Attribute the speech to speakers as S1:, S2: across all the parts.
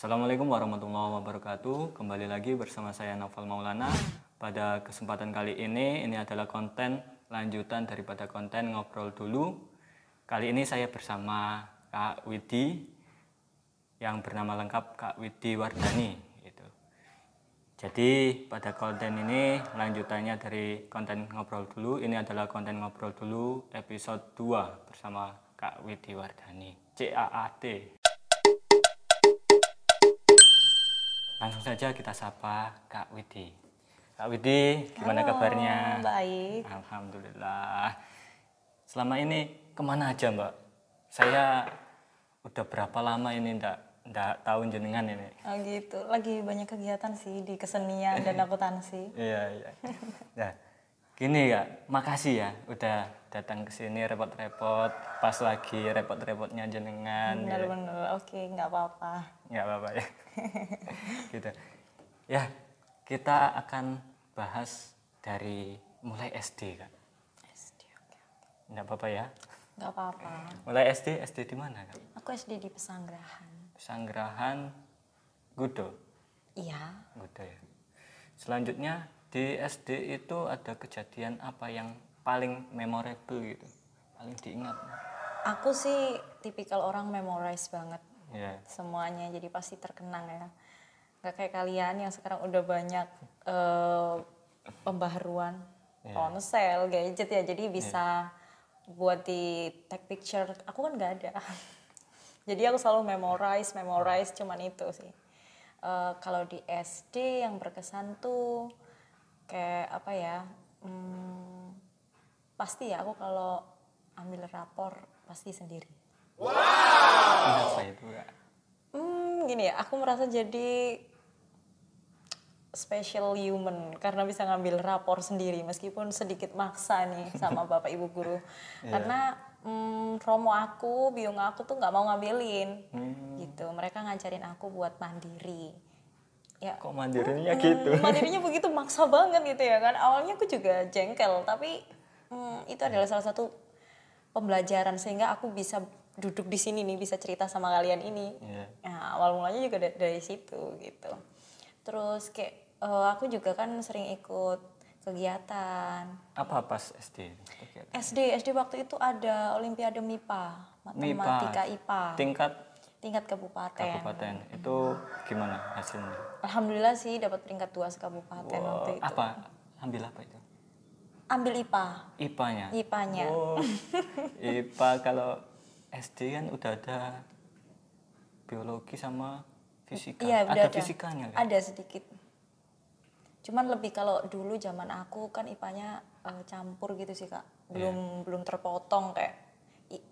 S1: Assalamualaikum warahmatullahi wabarakatuh. Kembali lagi bersama saya Naufal Maulana. Pada kesempatan kali ini adalah konten lanjutan daripada konten ngobrol dulu. Kali ini saya bersama Kak Widi yang bernama lengkap Kak Widi Wardani. Gitu. Jadi pada konten ini lanjutannya dari konten ngobrol dulu. Ini adalah konten ngobrol dulu episode 2 bersama Kak Widi Wardani. CAAT. Langsung saja kita sapa Kak Widi. Kak Widi, gimana kabarnya?
S2: Baik.
S1: Alhamdulillah. Selama ini kemana aja Mbak? Saya udah berapa lama ini ndak tahu jenengan ini.
S2: Oh gitu, lagi banyak kegiatan sih di kesenian dan akuntansi.
S1: Iya. Nah, gini ya, makasih ya udah datang ke sini repot-repot pas lagi repot-repotnya jenengan.
S2: Bener-bener, oke, nggak apa-apa.
S1: Nggak apa-apa ya. Gitu. Ya, kita akan bahas dari mulai SD, Kak.
S2: SD, oke.
S1: Nggak apa-apa ya.
S2: Nggak apa-apa.
S1: Mulai SD di mana, Kak?
S2: Aku SD di Pesanggerahan.
S1: Pesanggerahan Gudo.
S2: Iya.
S1: Gudo ya. Selanjutnya di SD itu ada kejadian apa yang paling memorable gitu? Paling diingat?
S2: Aku sih tipikal orang memorize banget.
S1: Ya.
S2: Semuanya, jadi pasti terkenang ya. Nggak kayak kalian yang sekarang udah banyak pembaharuan ponsel, gadget ya, jadi bisa buat di take picture. Aku kan nggak ada. Jadi aku selalu memorize, cuman itu sih. Kalau di SD yang berkesan tuh kayak apa ya? Pasti ya aku kalau ambil rapor pasti sendiri.
S1: Kenapa itu, Kak?
S2: Gini ya, aku merasa jadi special human karena bisa ngambil rapor sendiri meskipun sedikit maksa nih sama bapak ibu guru. Karena romo aku, biung aku tuh nggak mau ngambilin gitu. Mereka ngajarin aku buat mandiri. Ya,
S1: Kok mandirinya gitu?
S2: mandirinya begitu maksa banget gitu ya kan. Awalnya aku juga jengkel, tapi itu adalah salah satu pembelajaran sehingga aku bisa duduk di sini nih, bisa cerita sama kalian ini. Nah, awal mulanya juga dari situ gitu. Terus kayak aku juga kan sering ikut kegiatan.
S1: Apa pas SD?
S2: SD waktu itu ada Olimpiade MIPA, matematika IPA. Tingkat kabupaten.
S1: Itu gimana hasilnya?
S2: Alhamdulillah sih dapat peringkat 2 sekabupaten waktu itu.
S1: Apa? Ambil apa itu?
S2: Ambil IPA.
S1: IPA-nya?
S2: IPA-nya.
S1: Oh, IPA kalau SD kan udah ada biologi sama fisika.
S2: Iya,
S1: ada fisikanya kan?
S2: Ada sedikit. Cuman lebih kalau dulu zaman aku kan IPA-nya campur gitu sih Kak. Belum terpotong kayak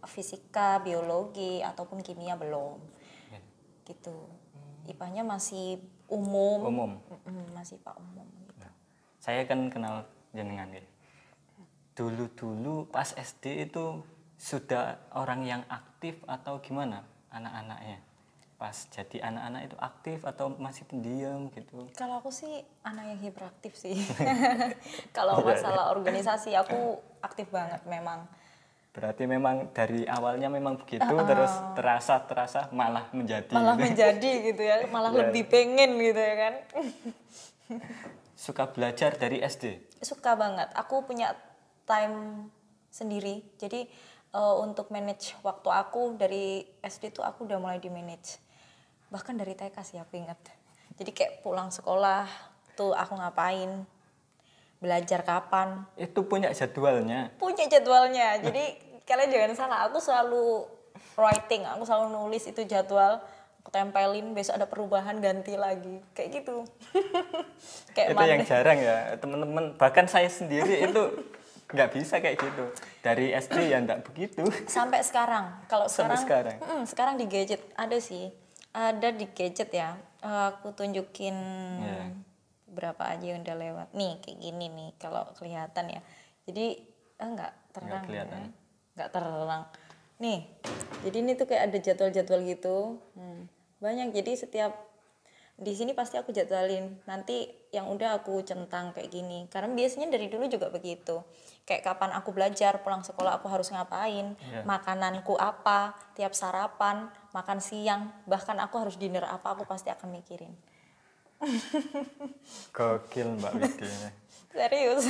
S2: fisika, biologi ataupun kimia belum. Gitu. IPA-nya masih umum. Masih IPA umum gitu.
S1: Saya kan kenal jenengan ya. Dulu pas SD itu sudah orang yang aktif atau gimana anak-anaknya? Pas jadi anak-anak itu aktif atau masih pendiam gitu?
S2: Kalau aku sih anak yang hiperaktif sih. Kalau masalah organisasi aku aktif banget memang.
S1: Berarti memang dari awalnya memang begitu terus terasa malah menjadi.
S2: Malah gitu. Menjadi gitu ya, malah lebih pengen gitu ya kan.
S1: Suka belajar dari SD?
S2: Suka banget. Aku punya time sendiri. Jadi untuk manage waktu aku dari SD tuh aku udah mulai di manage. Bahkan dari TK sih aku ingat. Jadi kayak pulang sekolah tuh aku ngapain, belajar kapan.
S1: Itu punya jadwalnya?
S2: Punya jadwalnya. Jadi kalian jangan salah, aku selalu writing, aku selalu nulis itu jadwal. Aku tempelin, besok ada perubahan ganti lagi. Kayak gitu. Kayak
S1: itu yang jarang ya teman-teman. Bahkan saya sendiri itu nggak bisa kayak gitu. Dari SD ya nggak begitu.
S2: Sampai sekarang. Kalau
S1: sekarang.
S2: Sekarang di gadget ada sih. Ada di gadget ya. Aku tunjukin berapa aja yang udah lewat. Nih kayak gini nih kalau kelihatan ya. Jadi nggak terang. Nggak terang. Nih. Jadi ini tuh kayak ada jadwal-jadwal gitu. Banyak. Jadi setiap di sini pasti aku jadwalin nanti yang udah aku centang kayak gini, karena biasanya dari dulu juga begitu, kayak kapan aku belajar, pulang sekolah aku harus ngapain, makananku apa, tiap sarapan, makan siang, bahkan aku harus dinner apa, aku pasti akan mikirin.
S1: Gokil Mbak Widi.
S2: Serius.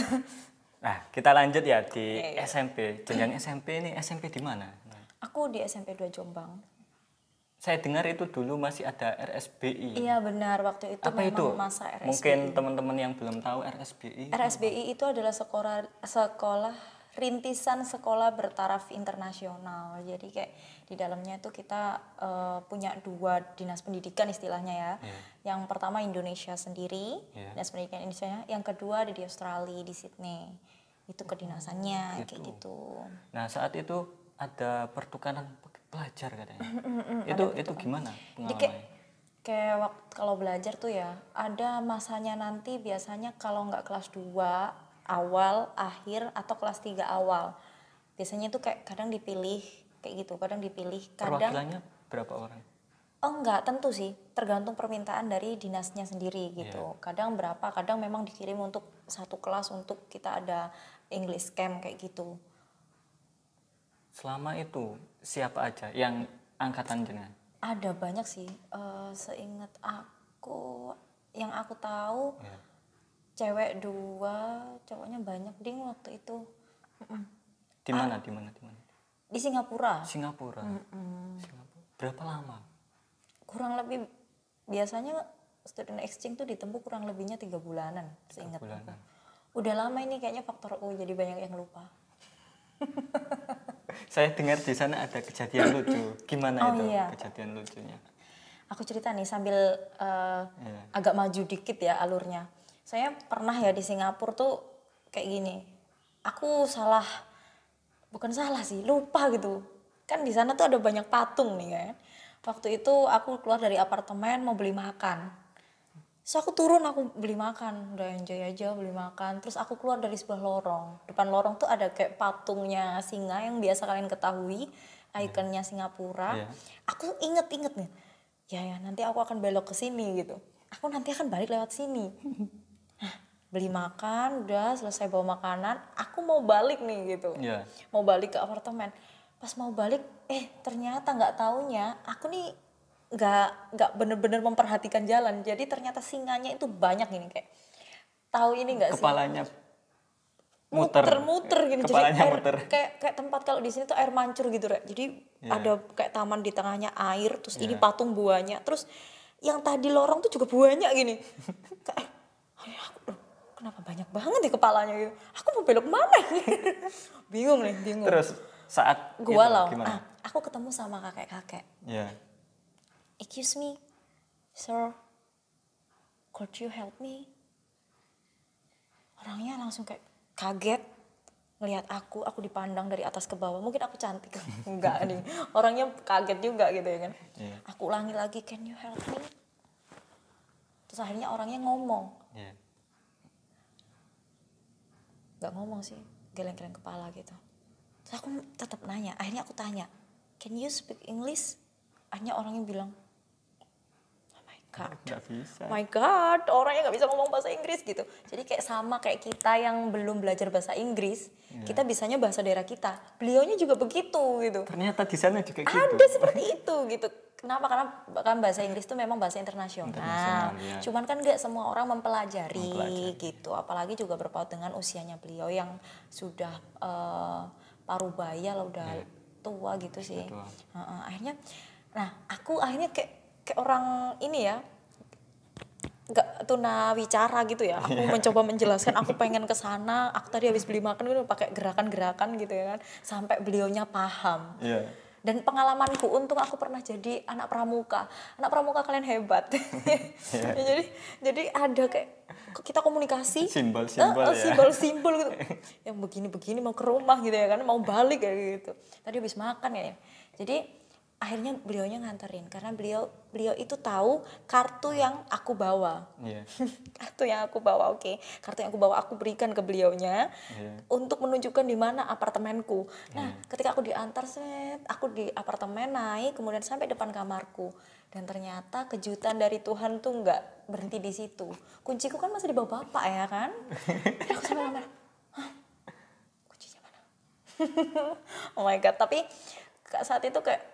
S1: Nah, kita lanjut ya di SMP. Jenjang SMP ini SMP di mana?
S2: Aku di SMP 2 Jombang.
S1: Saya dengar itu dulu masih ada RSBI.
S2: Iya benar, waktu itu
S1: Apa
S2: memang
S1: itu?
S2: masa RSBI.
S1: Mungkin teman-teman yang belum tahu RSBI.
S2: RSBI itu adalah sekolah rintisan sekolah bertaraf internasional. Jadi kayak di dalamnya itu kita punya 2 dinas pendidikan istilahnya ya. Yang pertama Indonesia sendiri, dinas pendidikan Indonesia. Yang kedua ada di Australia, di Sydney. Itu kedinasannya kayak gitu.
S1: Nah, saat itu ada pertukaran pelajar katanya. Itu gimana pengalamannya?
S2: Kayak waktu kalau belajar tuh ya, ada masanya nanti biasanya kalau nggak kelas 2 awal, akhir, atau kelas 3 awal. Biasanya tuh kayak kadang dipilih, kayak gitu, kadang dipilih.
S1: Perwakilannya berapa orang?
S2: Oh enggak, tentu sih, tergantung permintaan dari dinasnya sendiri gitu. Kadang berapa, kadang memang dikirim untuk satu kelas untuk kita ada English camp kayak gitu.
S1: Selama itu siapa aja yang angkatan jenengan?
S2: Ada banyak sih, seingat aku, yang aku tahu cewek 2, cowoknya banyak ding waktu itu.
S1: Di mana?
S2: Di Singapura.
S1: Singapura. Berapa lama?
S2: Kurang lebih biasanya student exchange tuh ditempuh kurang lebihnya 3 bulanan, seingat aku. Udah lama ini kayaknya faktor U jadi banyak yang lupa.
S1: Saya dengar di sana ada kejadian lucu. Gimana itu kejadian lucunya?
S2: Aku cerita nih sambil agak maju dikit ya alurnya. Saya pernah ya di Singapura tuh kayak gini. Aku bukan salah sih, lupa gitu. Kan di sana tuh ada banyak patung nih kan. Waktu itu aku keluar dari apartemen mau beli makan. Terus aku turun, aku beli makan, udah enjoy aja beli makan. Terus aku keluar dari sebuah lorong. Depan lorong tuh ada kayak patungnya singa yang biasa kalian ketahui, ikonnya Singapura. Aku inget nih, ya nanti aku akan belok ke sini gitu. Aku nanti akan balik lewat sini. Nah, beli makan, udah selesai bawa makanan, aku mau balik nih gitu. Mau balik ke apartemen. Pas mau balik, ternyata nggak taunya aku nih nggak bener-bener memperhatikan jalan. Jadi ternyata singanya itu banyak gini kayak, tahu ini nggak sih?
S1: Kepalanya
S2: muter gini.
S1: Kepalanya
S2: jadi
S1: muter.
S2: Kayak tempat kalau di sini tuh air mancur gitu, Rek. Jadi ada kayak taman di tengahnya air, terus ini patung buahnya, terus yang tadi lorong tuh juga buahnya gini. Kayak kenapa banyak banget ya kepalanya gitu. Aku mau belok mana? bingung.
S1: Terus saat
S2: gua gimana? Aku ketemu sama kakek-kakek. Excuse me, sir, could you help me? Orangnya langsung kayak kaget ngelihat aku dipandang dari atas ke bawah. Mungkin aku cantik, enggak nih. Orangnya kaget juga gitu ya kan. Aku ulangi lagi, can you help me? Terus akhirnya orangnya ngomong. Gak ngomong sih, geleng-geleng kepala gitu. Terus aku tetap nanya, akhirnya aku tanya, can you speak English? Akhirnya orangnya bilang,
S1: Nggak bisa.
S2: My God, orangnya nggak bisa ngomong bahasa Inggris gitu. Jadi kayak sama kayak kita yang belum belajar bahasa Inggris, kita bisanya bahasa daerah kita. Beliaunya juga begitu gitu.
S1: Ternyata di sana juga gitu.
S2: Ada seperti itu gitu. Kenapa? Karena kan bahasa Inggris itu memang bahasa internasional. Cuman kan nggak semua orang mempelajari gitu. Apalagi juga berpaut dengan usianya beliau yang sudah parubaya lah, udah tua gitu sih. Akhirnya, aku akhirnya kayak orang ini ya, nggak tunawicara gitu ya. Aku mencoba menjelaskan, aku pengen ke sana. Aku tadi habis beli makan gitu pakai gerakan-gerakan gitu ya kan, sampai beliaunya paham. Dan pengalamanku, untung aku pernah jadi anak pramuka. Anak pramuka kalian hebat. Jadi ada kayak kita komunikasi, simbol gitu. Yang begini-begini mau ke rumah gitu ya kan, mau balik kayak gitu. Tadi habis makan ya. Jadi akhirnya beliaunya nganterin karena beliau itu tahu kartu yang aku bawa. Kartu yang aku bawa, kartu yang aku bawa aku berikan ke beliaunya untuk menunjukkan di mana apartemenku. Nah, ketika aku diantar, aku di apartemen naik, kemudian sampai depan kamarku. Dan ternyata kejutan dari Tuhan tuh nggak berhenti di situ. Kunciku kan masih di bawah bapak ya kan. Jadi aku sampai ngomong, hah, kuncinya mana? Oh my god, tapi saat itu kayak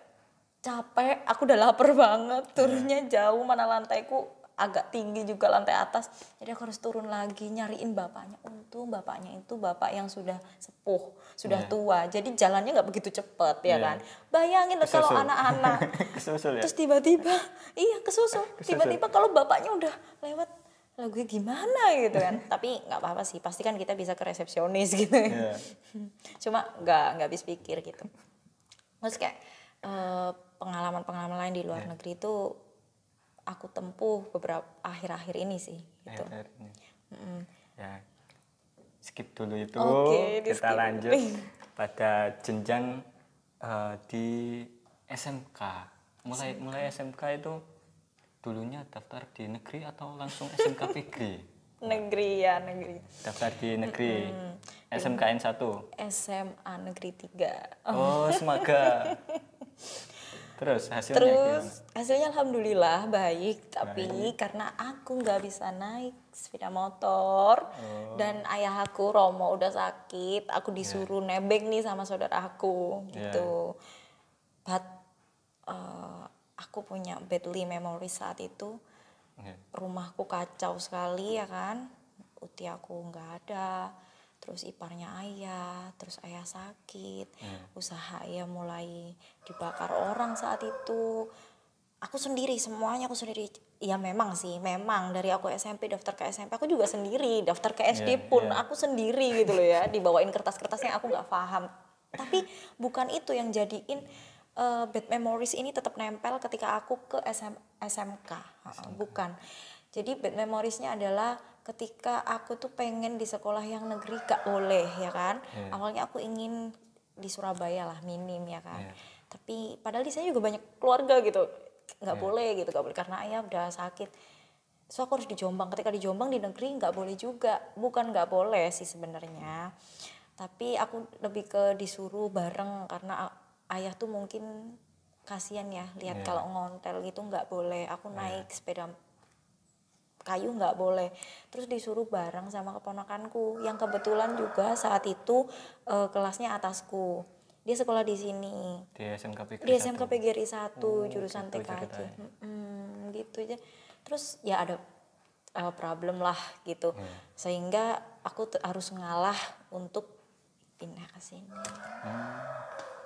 S2: capek, aku udah lapar banget, turunnya jauh, mana lantaiku agak tinggi juga lantai atas, jadi aku harus turun lagi nyariin bapaknya. Untung bapaknya itu bapak yang sudah sepuh, sudah tua, jadi jalannya nggak begitu cepet ya kan. Bayangin kalau anak-anak
S1: kesusul ya?
S2: Terus tiba-tiba iya kesusul, tiba-tiba kalau bapaknya udah lewat, lah gue gimana gitu kan. Tapi nggak apa-apa sih, pasti kan kita bisa ke resepsionis gitu ya. Cuma nggak habis pikir gitu. Terus kayak pengalaman-pengalaman lain di luar negeri itu aku tempuh beberapa akhir-akhir ini sih gitu.
S1: Ya, skip dulu itu.
S2: skip.
S1: Kita lanjut pada jenjang di SMK. Mulai SMK itu dulunya daftar di negeri atau langsung SMK PG?
S2: Negeri ya, negeri.
S1: Daftar di negeri. SMKN 1.
S2: SMA Negeri 3.
S1: Oh, semoga. Terus
S2: hasilnya alhamdulillah baik, tapi karena aku nggak bisa naik sepeda motor dan ayah aku Romo udah sakit, aku disuruh nebeng nih sama saudara aku gitu. But aku punya badly memory saat itu. Rumahku kacau sekali ya kan, uti aku nggak ada, terus iparnya ayah, terus ayah sakit, usaha ayah mulai dibakar orang saat itu. Aku sendiri, semuanya aku sendiri. Ya memang sih, memang dari aku SMP daftar ke SMP, aku juga sendiri, daftar ke SD pun aku sendiri gitu loh ya, dibawain kertas-kertasnya aku nggak paham. Tapi bukan itu yang jadiin bad memories ini tetap nempel ketika aku ke SMK. Bukan. Jadi bad memoriesnya adalah ketika aku tuh pengen di sekolah yang negeri gak boleh ya kan. Awalnya aku ingin di Surabaya lah, minim ya kan. Tapi padahal di sana juga banyak keluarga gitu, gak boleh gitu, gak boleh karena ayah udah sakit. So aku harus di Jombang. Ketika di Jombang di negeri gak boleh juga. Bukan gak boleh sih sebenarnya, tapi aku lebih ke disuruh bareng karena ayah tuh mungkin kasihan ya lihat kalau ngontel gitu nggak boleh. Aku naik sepeda kayu nggak boleh, terus disuruh bareng sama keponakanku yang kebetulan juga saat itu kelasnya atasku. Dia sekolah di sini
S1: di SMK
S2: PGRI 1 jurusan TKJ gitu aja. Terus ya ada problem lah gitu, sehingga aku harus ngalah untuk pindah ke sini.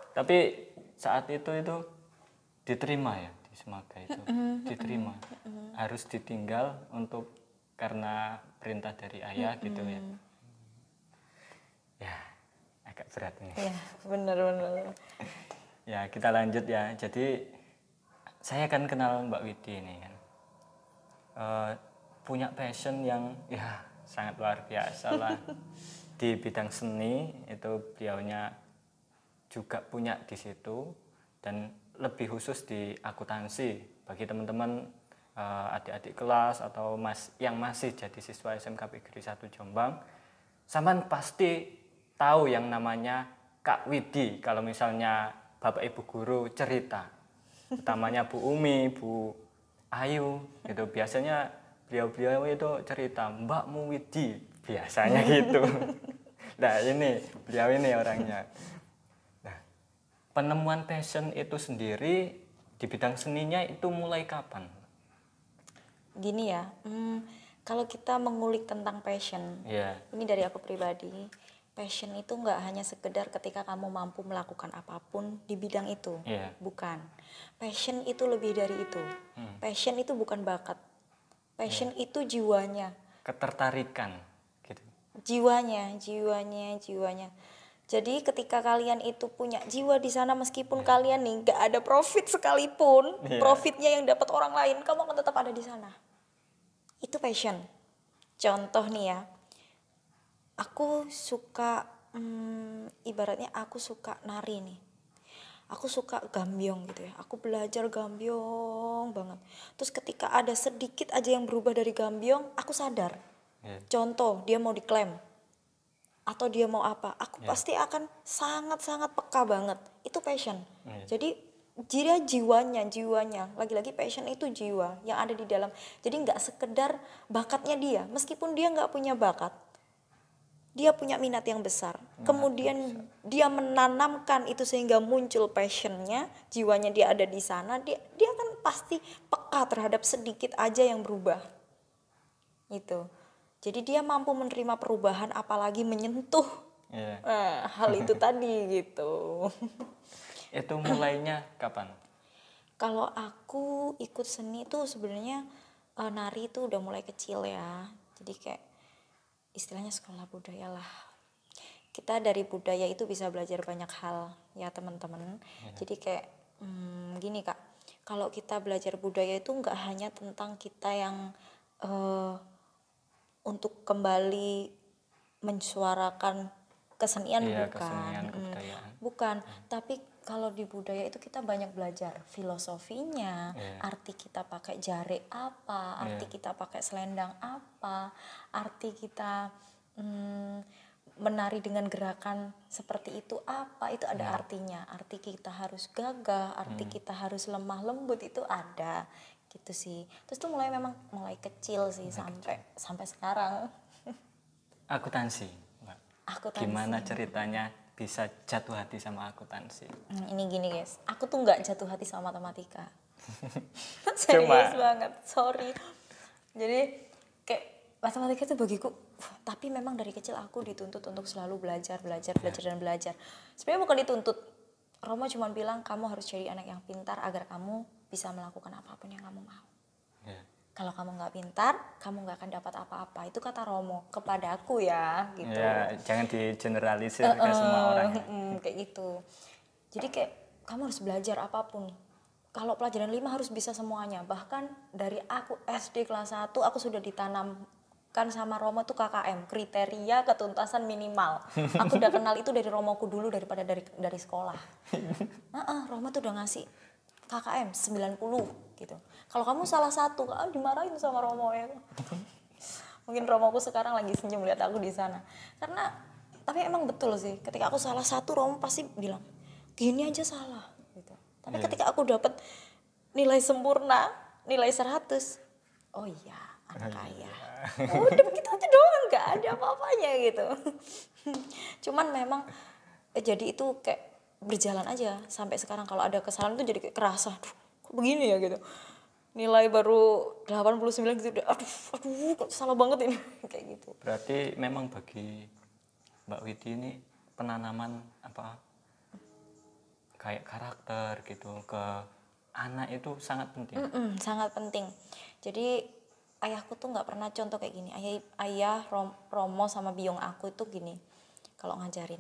S1: Tapi saat itu diterima ya di Semaga itu, diterima. Harus ditinggal untuk karena perintah dari ayah gitu ya. Ya, agak berat nih.
S2: Ya, bener.
S1: Ya, kita lanjut ya. Jadi saya kan kenal Mbak Widi ini kan. Punya passion yang ya sangat luar biasa lah. Di bidang seni itu beliaunya juga punya di situ, dan lebih khusus di akuntansi. Bagi teman-teman adik-adik kelas atau yang masih jadi siswa SMK PGRI 1 Jombang, sampean pasti tahu yang namanya Kak Widi kalau misalnya Bapak Ibu guru cerita. Utamanya Bu Umi, Bu Ayu gitu. Biasanya beliau-beliau itu cerita, Mbakmu Widi, biasanya gitu. Nah ini, beliau ini orangnya. Nah, penemuan passion itu sendiri di bidang seninya itu mulai kapan?
S2: Gini ya, kalau kita mengulik tentang passion, ini dari aku pribadi, passion itu nggak hanya sekedar ketika kamu mampu melakukan apapun di bidang itu, bukan. Passion itu lebih dari itu. Passion itu bukan bakat, passion itu jiwanya.
S1: Ketertarikan, gitu.
S2: Jiwanya. Jadi ketika kalian itu punya jiwa di sana, meskipun kalian nih nggak ada profit sekalipun, profitnya yang dapat orang lain, kamu akan tetap ada di sana. Itu passion. Contoh nih ya, aku suka ibaratnya aku suka nari nih, aku suka gambyong gitu ya, aku belajar gambyong banget. Terus ketika ada sedikit aja yang berubah dari gambyong, aku sadar. Contoh dia mau diklaim atau dia mau apa, aku pasti akan sangat-sangat peka banget. Itu passion. Jadi Dia jiwanya. Lagi-lagi passion itu jiwa yang ada di dalam. Jadi nggak sekedar bakatnya dia, meskipun dia nggak punya bakat, dia punya minat yang besar. Kemudian dia menanamkan itu sehingga muncul passionnya, jiwanya dia ada di sana. Dia kan pasti peka terhadap sedikit aja yang berubah. Itu. Jadi dia mampu menerima perubahan, apalagi menyentuh hal itu tadi gitu.
S1: Itu mulainya kapan?
S2: Kalau aku ikut seni tuh sebenarnya nari itu udah mulai kecil ya. Jadi kayak istilahnya sekolah budaya lah. Kita dari budaya itu bisa belajar banyak hal ya teman-teman. Jadi kayak gini Kak, kalau kita belajar budaya itu nggak hanya tentang kita yang untuk kembali mensuarakan kesenian,
S1: kesenian, kebudayaan.
S2: bukan, tapi kalau di budaya itu kita banyak belajar filosofinya, arti kita pakai jare apa, arti kita pakai selendang apa, arti kita menari dengan gerakan seperti itu apa, itu ada artinya. Arti kita harus gagah, arti kita harus lemah lembut, itu ada gitu sih. Terus tuh mulai kecil sih sampai sekarang.
S1: Akuntansi, Mbak.
S2: Akuntansi.
S1: Gimana ceritanya bisa jatuh hati sama akuntansi?
S2: Ini gini guys, aku tuh nggak jatuh hati sama matematika. Serius banget, sorry. Jadi kayak matematika itu bagiku, tapi memang dari kecil aku dituntut untuk selalu belajar. Sebenarnya bukan dituntut. Romo cuma bilang kamu harus jadi anak yang pintar agar kamu bisa melakukan apapun yang kamu mau. Kalau kamu nggak pintar, kamu nggak akan dapat apa-apa. Itu kata Romo kepada aku ya, gitu.
S1: Ya, jangan digeneralisir ke semua orang.
S2: Kayak gitu. Jadi kayak kamu harus belajar apapun. Kalau pelajaran 5 harus bisa semuanya. Bahkan dari aku SD kelas 1 aku sudah ditanamkan sama Romo tuh KKM, kriteria ketuntasan minimal. Aku udah kenal itu dari Romoku dulu daripada dari sekolah. Romo tuh udah ngasih KKM 90 gitu. Kalau kamu salah satu, dimarahin sama Romo ya. Mungkin Romoku sekarang lagi senyum lihat aku di sana. Karena tapi emang betul sih, ketika aku salah satu Romo pasti bilang, "Gini aja salah." gitu. Tapi ketika aku dapat nilai sempurna, nilai 100, oh iya, anak kaya. Udah begitu aja doang, nggak ada apa-apanya gitu. Cuman memang jadi itu kayak berjalan aja sampai sekarang. Kalau ada kesalahan tuh jadi kayak kerasa, aduh kok begini ya gitu. Nilai baru 89 gitu udah aduh kok salah banget ini kayak gitu.
S1: Berarti memang bagi Mbak Widi ini penanaman apa kayak karakter gitu ke anak itu sangat penting.
S2: Sangat penting. Jadi ayahku tuh nggak pernah contoh kayak gini. Ayah Romo sama biong aku itu gini kalau ngajarin.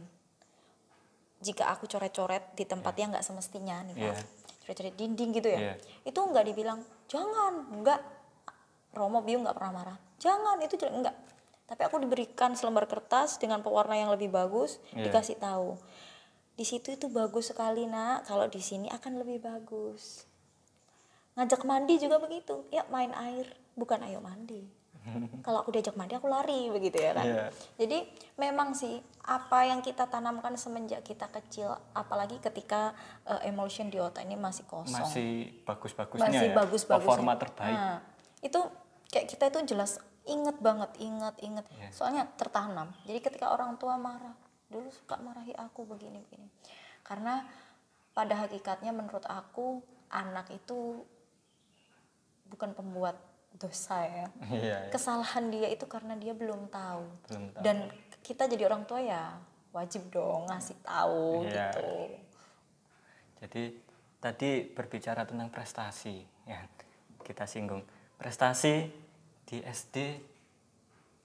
S2: Jika aku coret-coret di tempat yang nggak semestinya nih coret-coret dinding gitu ya, itu nggak dibilang jangan, nggak. Romo biung nggak pernah marah, jangan itu enggak. Tapi aku diberikan selembar kertas dengan pewarna yang lebih bagus, dikasih tahu di situ itu bagus sekali nak, kalau di sini akan lebih bagus. Ngajak mandi juga begitu, ya main air, bukan ayo mandi. Kalau aku diajak mandi aku lari begitu ya kan. Jadi memang sih apa yang kita tanamkan semenjak kita kecil, apalagi ketika emotion di otak ini masih kosong,
S1: masih bagus-bagusnya,
S2: masih bagus-bagusnya,
S1: performa terbaik.
S2: Itu kayak kita itu jelas inget banget, inget. Soalnya tertanam. Jadi ketika orang tua marah, dulu suka marahi aku begini. Karena pada hakikatnya menurut aku anak itu bukan pembuat dosa ya. Kesalahan dia itu karena dia belum tahu. Dan kita jadi orang tua ya wajib dong ngasih tahu gitu.
S1: Jadi tadi berbicara tentang prestasi ya. Kita singgung prestasi di SD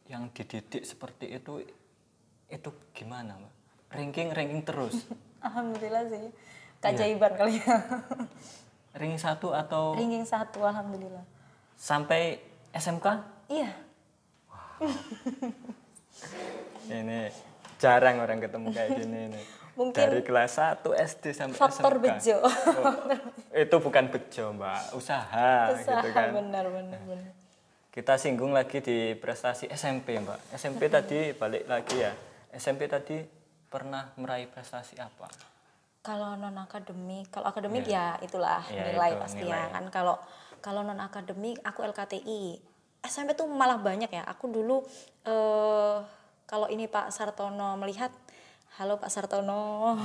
S1: yang dididik seperti itu gimana, Mbak? Ranking terus.
S2: Alhamdulillah sih. Keajaiban kali ya.
S1: Ranking 1 atau?
S2: Ranking 1 alhamdulillah.
S1: Sampai SMK?
S2: Iya.
S1: Ini jarang orang ketemu kayak gini nih.
S2: Mungkin
S1: dari kelas 1 SD sampai
S2: faktor
S1: SMK.
S2: bejo.
S1: Itu bukan bejo, Mbak. Usaha gitu kan.
S2: Benar.
S1: Kita singgung lagi di prestasi SMP, Mbak. SMP tadi balik lagi ya. SMP tadi pernah meraih prestasi apa?
S2: Kalau non akademik, kalau akademik ya itulah
S1: Ya,
S2: nilai
S1: itu
S2: pasti
S1: nilai.
S2: ya kan. Kalau non akademik aku LKTI. SMP tuh malah banyak ya. Aku dulu kalau ini Pak Sartono melihat, halo Pak Sartono.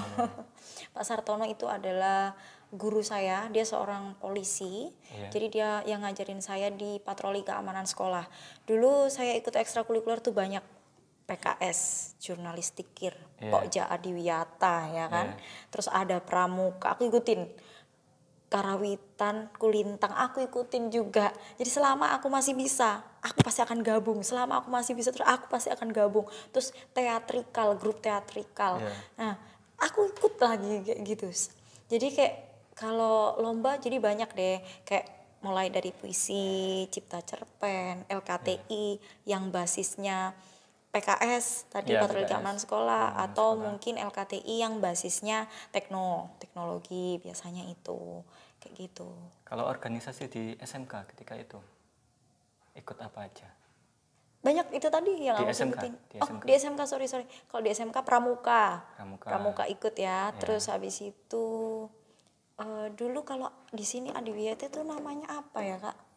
S2: Pak Sartono itu adalah guru saya, dia seorang polisi.
S1: Iya.
S2: Jadi dia yang ngajarin saya di patroli keamanan sekolah. Dulu saya ikut ekstrakurikuler tuh banyak. PKS, jurnalistik KIR, Pokja Adiwiyata ya kan. Terus ada pramuka, aku ikutin. Karawitan, kulintang, aku ikutin juga. Jadi selama aku masih bisa, aku pasti akan gabung. Selama aku masih bisa, terus aku pasti akan gabung. Terus teatrikal, grup teatrikal. Nah, aku ikut lagi kayak gitu. Jadi kayak kalau lomba jadi banyak deh. Kayak mulai dari puisi, cipta cerpen, LKTI yang basisnya PKS tadi
S1: Ya,
S2: patroli
S1: PKS,
S2: keamanan sekolah
S1: keamanan
S2: atau
S1: sekolah.
S2: mungkin LKTI yang basisnya teknologi biasanya itu kayak gitu.
S1: Kalau organisasi di SMK ketika itu ikut apa aja?
S2: Banyak itu tadi yang
S1: Di
S2: aku
S1: SMK,
S2: sebutin.
S1: di
S2: Oh,
S1: SMK.
S2: di SMK sorry. Kalau di SMK pramuka. Pramuka ikut ya. Terus habis itu dulu kalau di sini Adiwiyata itu namanya apa ya, Kak?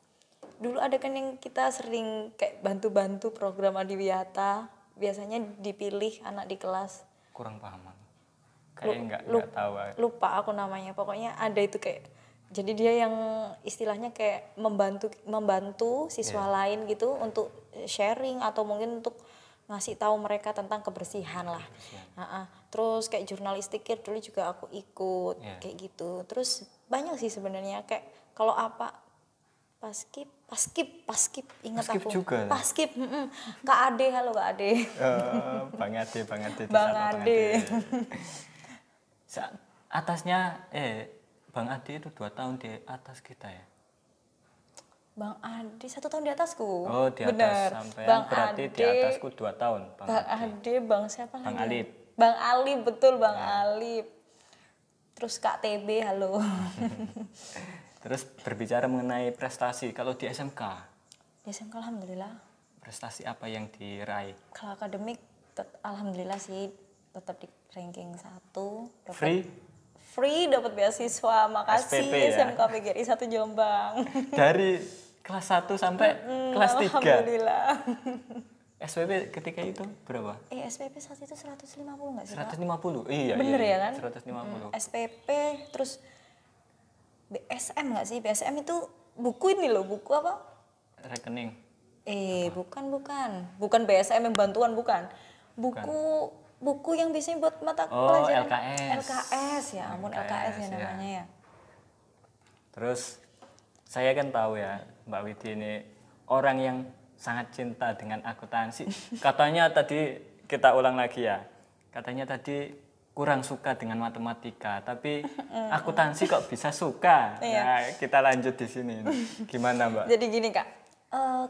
S2: Dulu ada kan yang kita sering kayak bantu-bantu program Adiwiyata, biasanya dipilih anak di kelas.
S1: Kurang paham. Kayaknya nggak tahu.
S2: Lupa aku namanya. Pokoknya ada itu kayak, jadi dia yang istilahnya kayak membantu siswa lain gitu untuk sharing atau mungkin untuk ngasih tahu mereka tentang kebersihan lah. Terus kayak jurnalistik dulu juga aku ikut kayak gitu. Terus banyak sih sebenarnya kayak kalau apa Paskib ingat
S1: Paskib
S2: aku.
S1: juga.
S2: Paskib, Kak Ade, halo Kak Ade.
S1: Bang Ade.
S2: Bang Ade.
S1: Atasnya, Bang Ade itu 2 tahun di atas kita ya?
S2: Bang Ade 1 tahun di atasku.
S1: Oh, di atas.
S2: Bener.
S1: Sampai
S2: Bang
S1: berarti
S2: Ade,
S1: di atasku 2 tahun.
S2: Bang Ade, Bang siapa
S1: Bang
S2: lagi?
S1: Alip.
S2: Bang Alip, betul Bang Alip. Terus Kak TB, halo.
S1: Terus berbicara mengenai prestasi, kalau di SMK,
S2: Di SMK alhamdulillah.
S1: prestasi apa yang diraih?
S2: Kalau akademik alhamdulillah sih tetap di ranking 1. Free dapat beasiswa. Makasih
S1: SPP ya?
S2: SMK PGRI 1 Jombang.
S1: Dari kelas 1 sampai kelas 3.
S2: Alhamdulillah.
S1: SPP ketika itu berapa?
S2: SPP saat itu 150 enggak sih, Kak?
S1: 150. Iya,
S2: Bener ya kan?
S1: 150.
S2: SPP terus BSM enggak sih? BSM itu buku ini loh, buku apa?
S1: Rekening.
S2: Bukan BSM yang bantuan, bukan. Buku yang biasanya buat mata pelajaran LKS ya ampun, LKS ya namanya ya.
S1: Terus saya kan tahu ya Mbak Widi ini orang yang sangat cinta dengan akuntansi. Katanya tadi, kita ulang lagi ya, katanya tadi kurang suka dengan matematika, tapi akuntansi kok bisa suka. Nah, kita lanjut di sini. Gimana Mbak?
S2: Jadi gini Kak,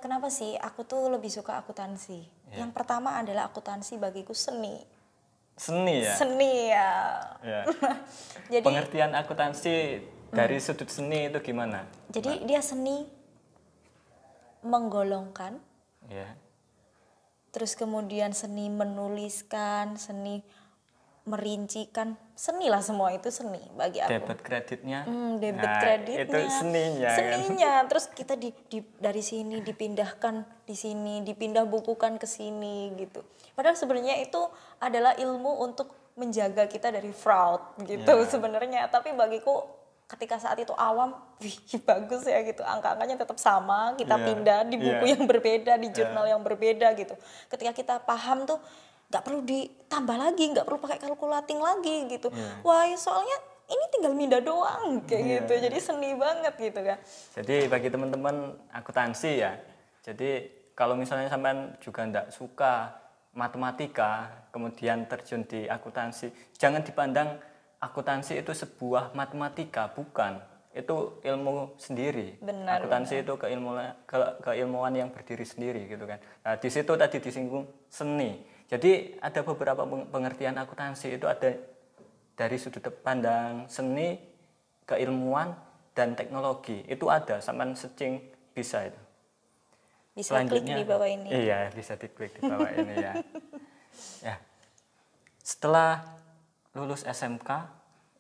S2: kenapa sih aku tuh lebih suka akuntansi? Yang pertama adalah akuntansi bagiku seni.
S1: Seni ya?
S2: Seni ya.
S1: Jadi, pengertian akuntansi dari sudut seni itu gimana?
S2: Jadi dia seni menggolongkan, terus kemudian seni menuliskan, seni merincikan, seni lah, semua itu seni bagi aku.
S1: Debit kreditnya,
S2: kreditnya,
S1: itu seninya.
S2: Kan? Terus kita dari sini dipindahkan di sini, dipindah bukukan ke sini gitu. Padahal sebenarnya itu adalah ilmu untuk menjaga kita dari fraud gitu sebenarnya. Tapi bagiku ketika saat itu awam, bagus ya gitu, angka-angkanya tetap sama, kita pindah di buku yang berbeda, di jurnal yang berbeda gitu. Ketika kita paham tuh nggak perlu ditambah lagi, nggak perlu pakai kalkulating lagi gitu. Wah, soalnya ini tinggal mindah doang kayak gitu. Jadi seni banget gitu kan.
S1: Jadi bagi teman-teman akuntansi ya, jadi kalau misalnya sampean juga nggak suka matematika, kemudian terjun di akuntansi, jangan dipandang akuntansi itu sebuah matematika, bukan. Itu ilmu sendiri. Akuntansi itu keilmuan yang berdiri sendiri gitu kan. Nah, di situ tadi disinggung seni. Jadi ada beberapa pengertian akuntansi itu ada dari sudut pandang seni, keilmuan, dan teknologi. Itu ada, sampean searching bisa itu.
S2: Bisa klik di bawah ini.
S1: Iya, bisa diklik di bawah ini ya. Ya. Setelah lulus SMK,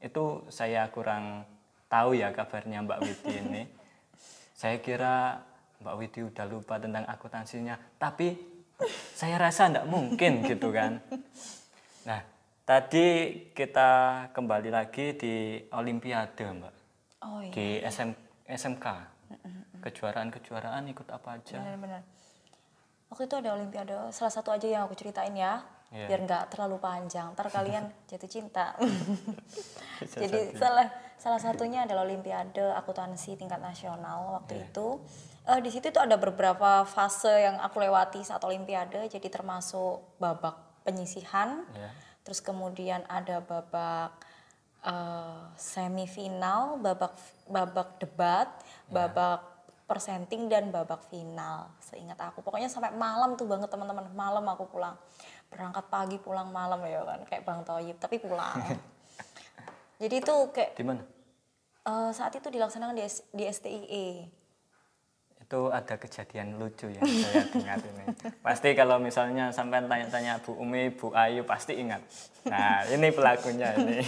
S1: itu saya kurang tahu ya kabarnya Mbak Widi ini. Saya kira Mbak Widi udah lupa tentang akuntansinya, tapi saya rasa enggak mungkin gitu kan. Nah, tadi kita kembali lagi di Olimpiade Mbak.
S2: Oh iya.
S1: Di SMK. Kejuaraan-kejuaraan ikut apa aja?
S2: Benar-benar. Waktu itu ada Olimpiade, salah satu aja yang aku ceritain ya, biar nggak terlalu panjang. Ntar kalian jatuh cinta. Jadi salah satunya adalah Olimpiade akuntansi tingkat nasional waktu itu. Di situ tuh ada beberapa fase yang aku lewati saat Olimpiade. Jadi termasuk babak penyisihan, terus kemudian ada babak semifinal, babak debat, babak presenting dan babak final. Seingat aku, pokoknya sampai malam tuh banget teman-teman. Malam aku pulang, berangkat pagi pulang malam ya kan, kayak Bang Toyib tapi pulang. Jadi itu kayak
S1: di mana?
S2: Saat itu dilaksanakan di STIE.
S1: Itu ada kejadian lucu yang saya ingat ini. Pasti kalau misalnya sampai tanya-tanya Bu Umi, Bu Ayu pasti ingat. Nah ini pelakunya ini.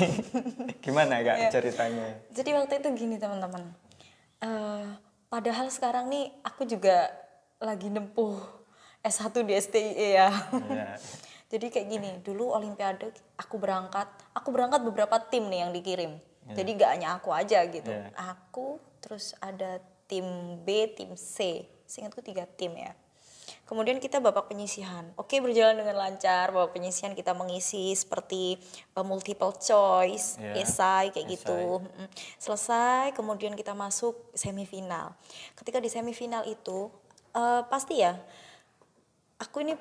S1: Gimana Kak ceritanya?
S2: Jadi waktu itu gini teman-teman. Padahal sekarang nih aku juga lagi nempuh S1 di STIE ya. Jadi kayak gini, dulu Olimpiade aku berangkat beberapa tim nih yang dikirim. Jadi gak hanya aku aja gitu. Aku, terus ada tim B, tim C. Seingatku 3 tim ya. Kemudian kita babak penyisihan. Oke, berjalan dengan lancar. Babak penyisihan kita mengisi seperti multiple choice, esai kayak gitu. Selesai, kemudian kita masuk semifinal. Ketika di semifinal itu pasti ya, aku ini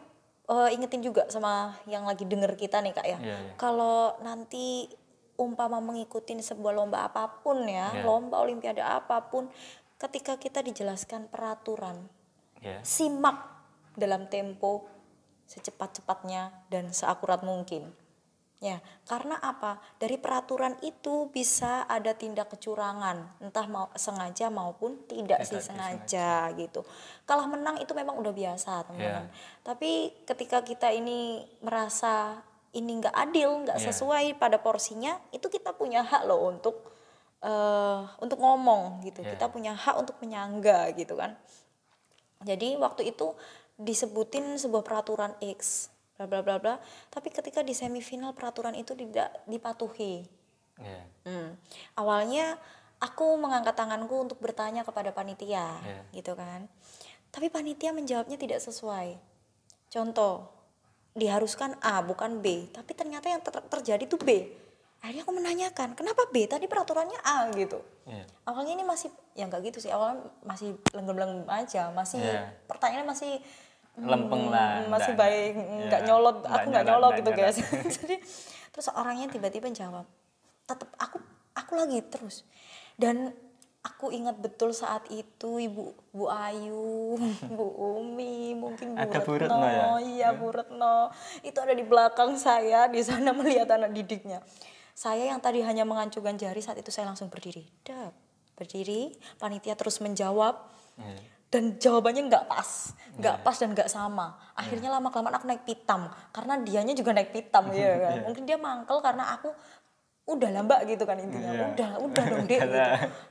S2: ingetin juga sama yang lagi denger kita nih Kak ya. Kalau nanti umpama mengikuti sebuah lomba apapun ya, lomba Olimpiade apapun, ketika kita dijelaskan peraturan, simak dalam tempo secepat-cepatnya dan seakurat mungkin. Ya, karena apa? Dari peraturan itu bisa ada tindak kecurangan, entah mau sengaja maupun tidak sih sengaja gitu. Kalah menang itu memang udah biasa, teman-teman. Tapi ketika kita ini merasa ini nggak adil, nggak sesuai pada porsinya, itu kita punya hak loh untuk ngomong gitu. Kita punya hak untuk menyangga gitu kan. Jadi waktu itu disebutin sebuah peraturan X, bla bla bla bla, tapi ketika di semifinal peraturan itu tidak dipatuhi. Awalnya aku mengangkat tanganku untuk bertanya kepada panitia, gitu kan. Tapi panitia menjawabnya tidak sesuai. Contoh, diharuskan A bukan B, tapi ternyata yang terjadi itu B. Akhirnya aku menanyakan, kenapa B? Tadi peraturannya A gitu. Awalnya ini masih, ya nggak gitu sih, awalnya masih lenggem-lenggem aja, masih pertanyaannya masih
S1: lempeng lah.
S2: Masih baik, nggak nyolot, aku nggak nyolot gitu guys. Jadi terus orangnya tiba-tiba jawab, tetap aku lagi terus. Dan aku ingat betul saat itu Bu Ayu, Bu Umi, mungkin Bu Retno, iya Bu Retno, itu ada di belakang saya di sana melihat anak didiknya. Saya yang tadi hanya mengancungkan jari, saat itu saya langsung berdiri. Panitia terus menjawab, dan jawabannya nggak pas dan nggak sama. Akhirnya lama-kelamaan aku naik pitam, karena dianya juga naik pitam ya kan. Mungkin dia mangkel karena aku udah lambak gitu kan intinya. Udah dong Dek gitu.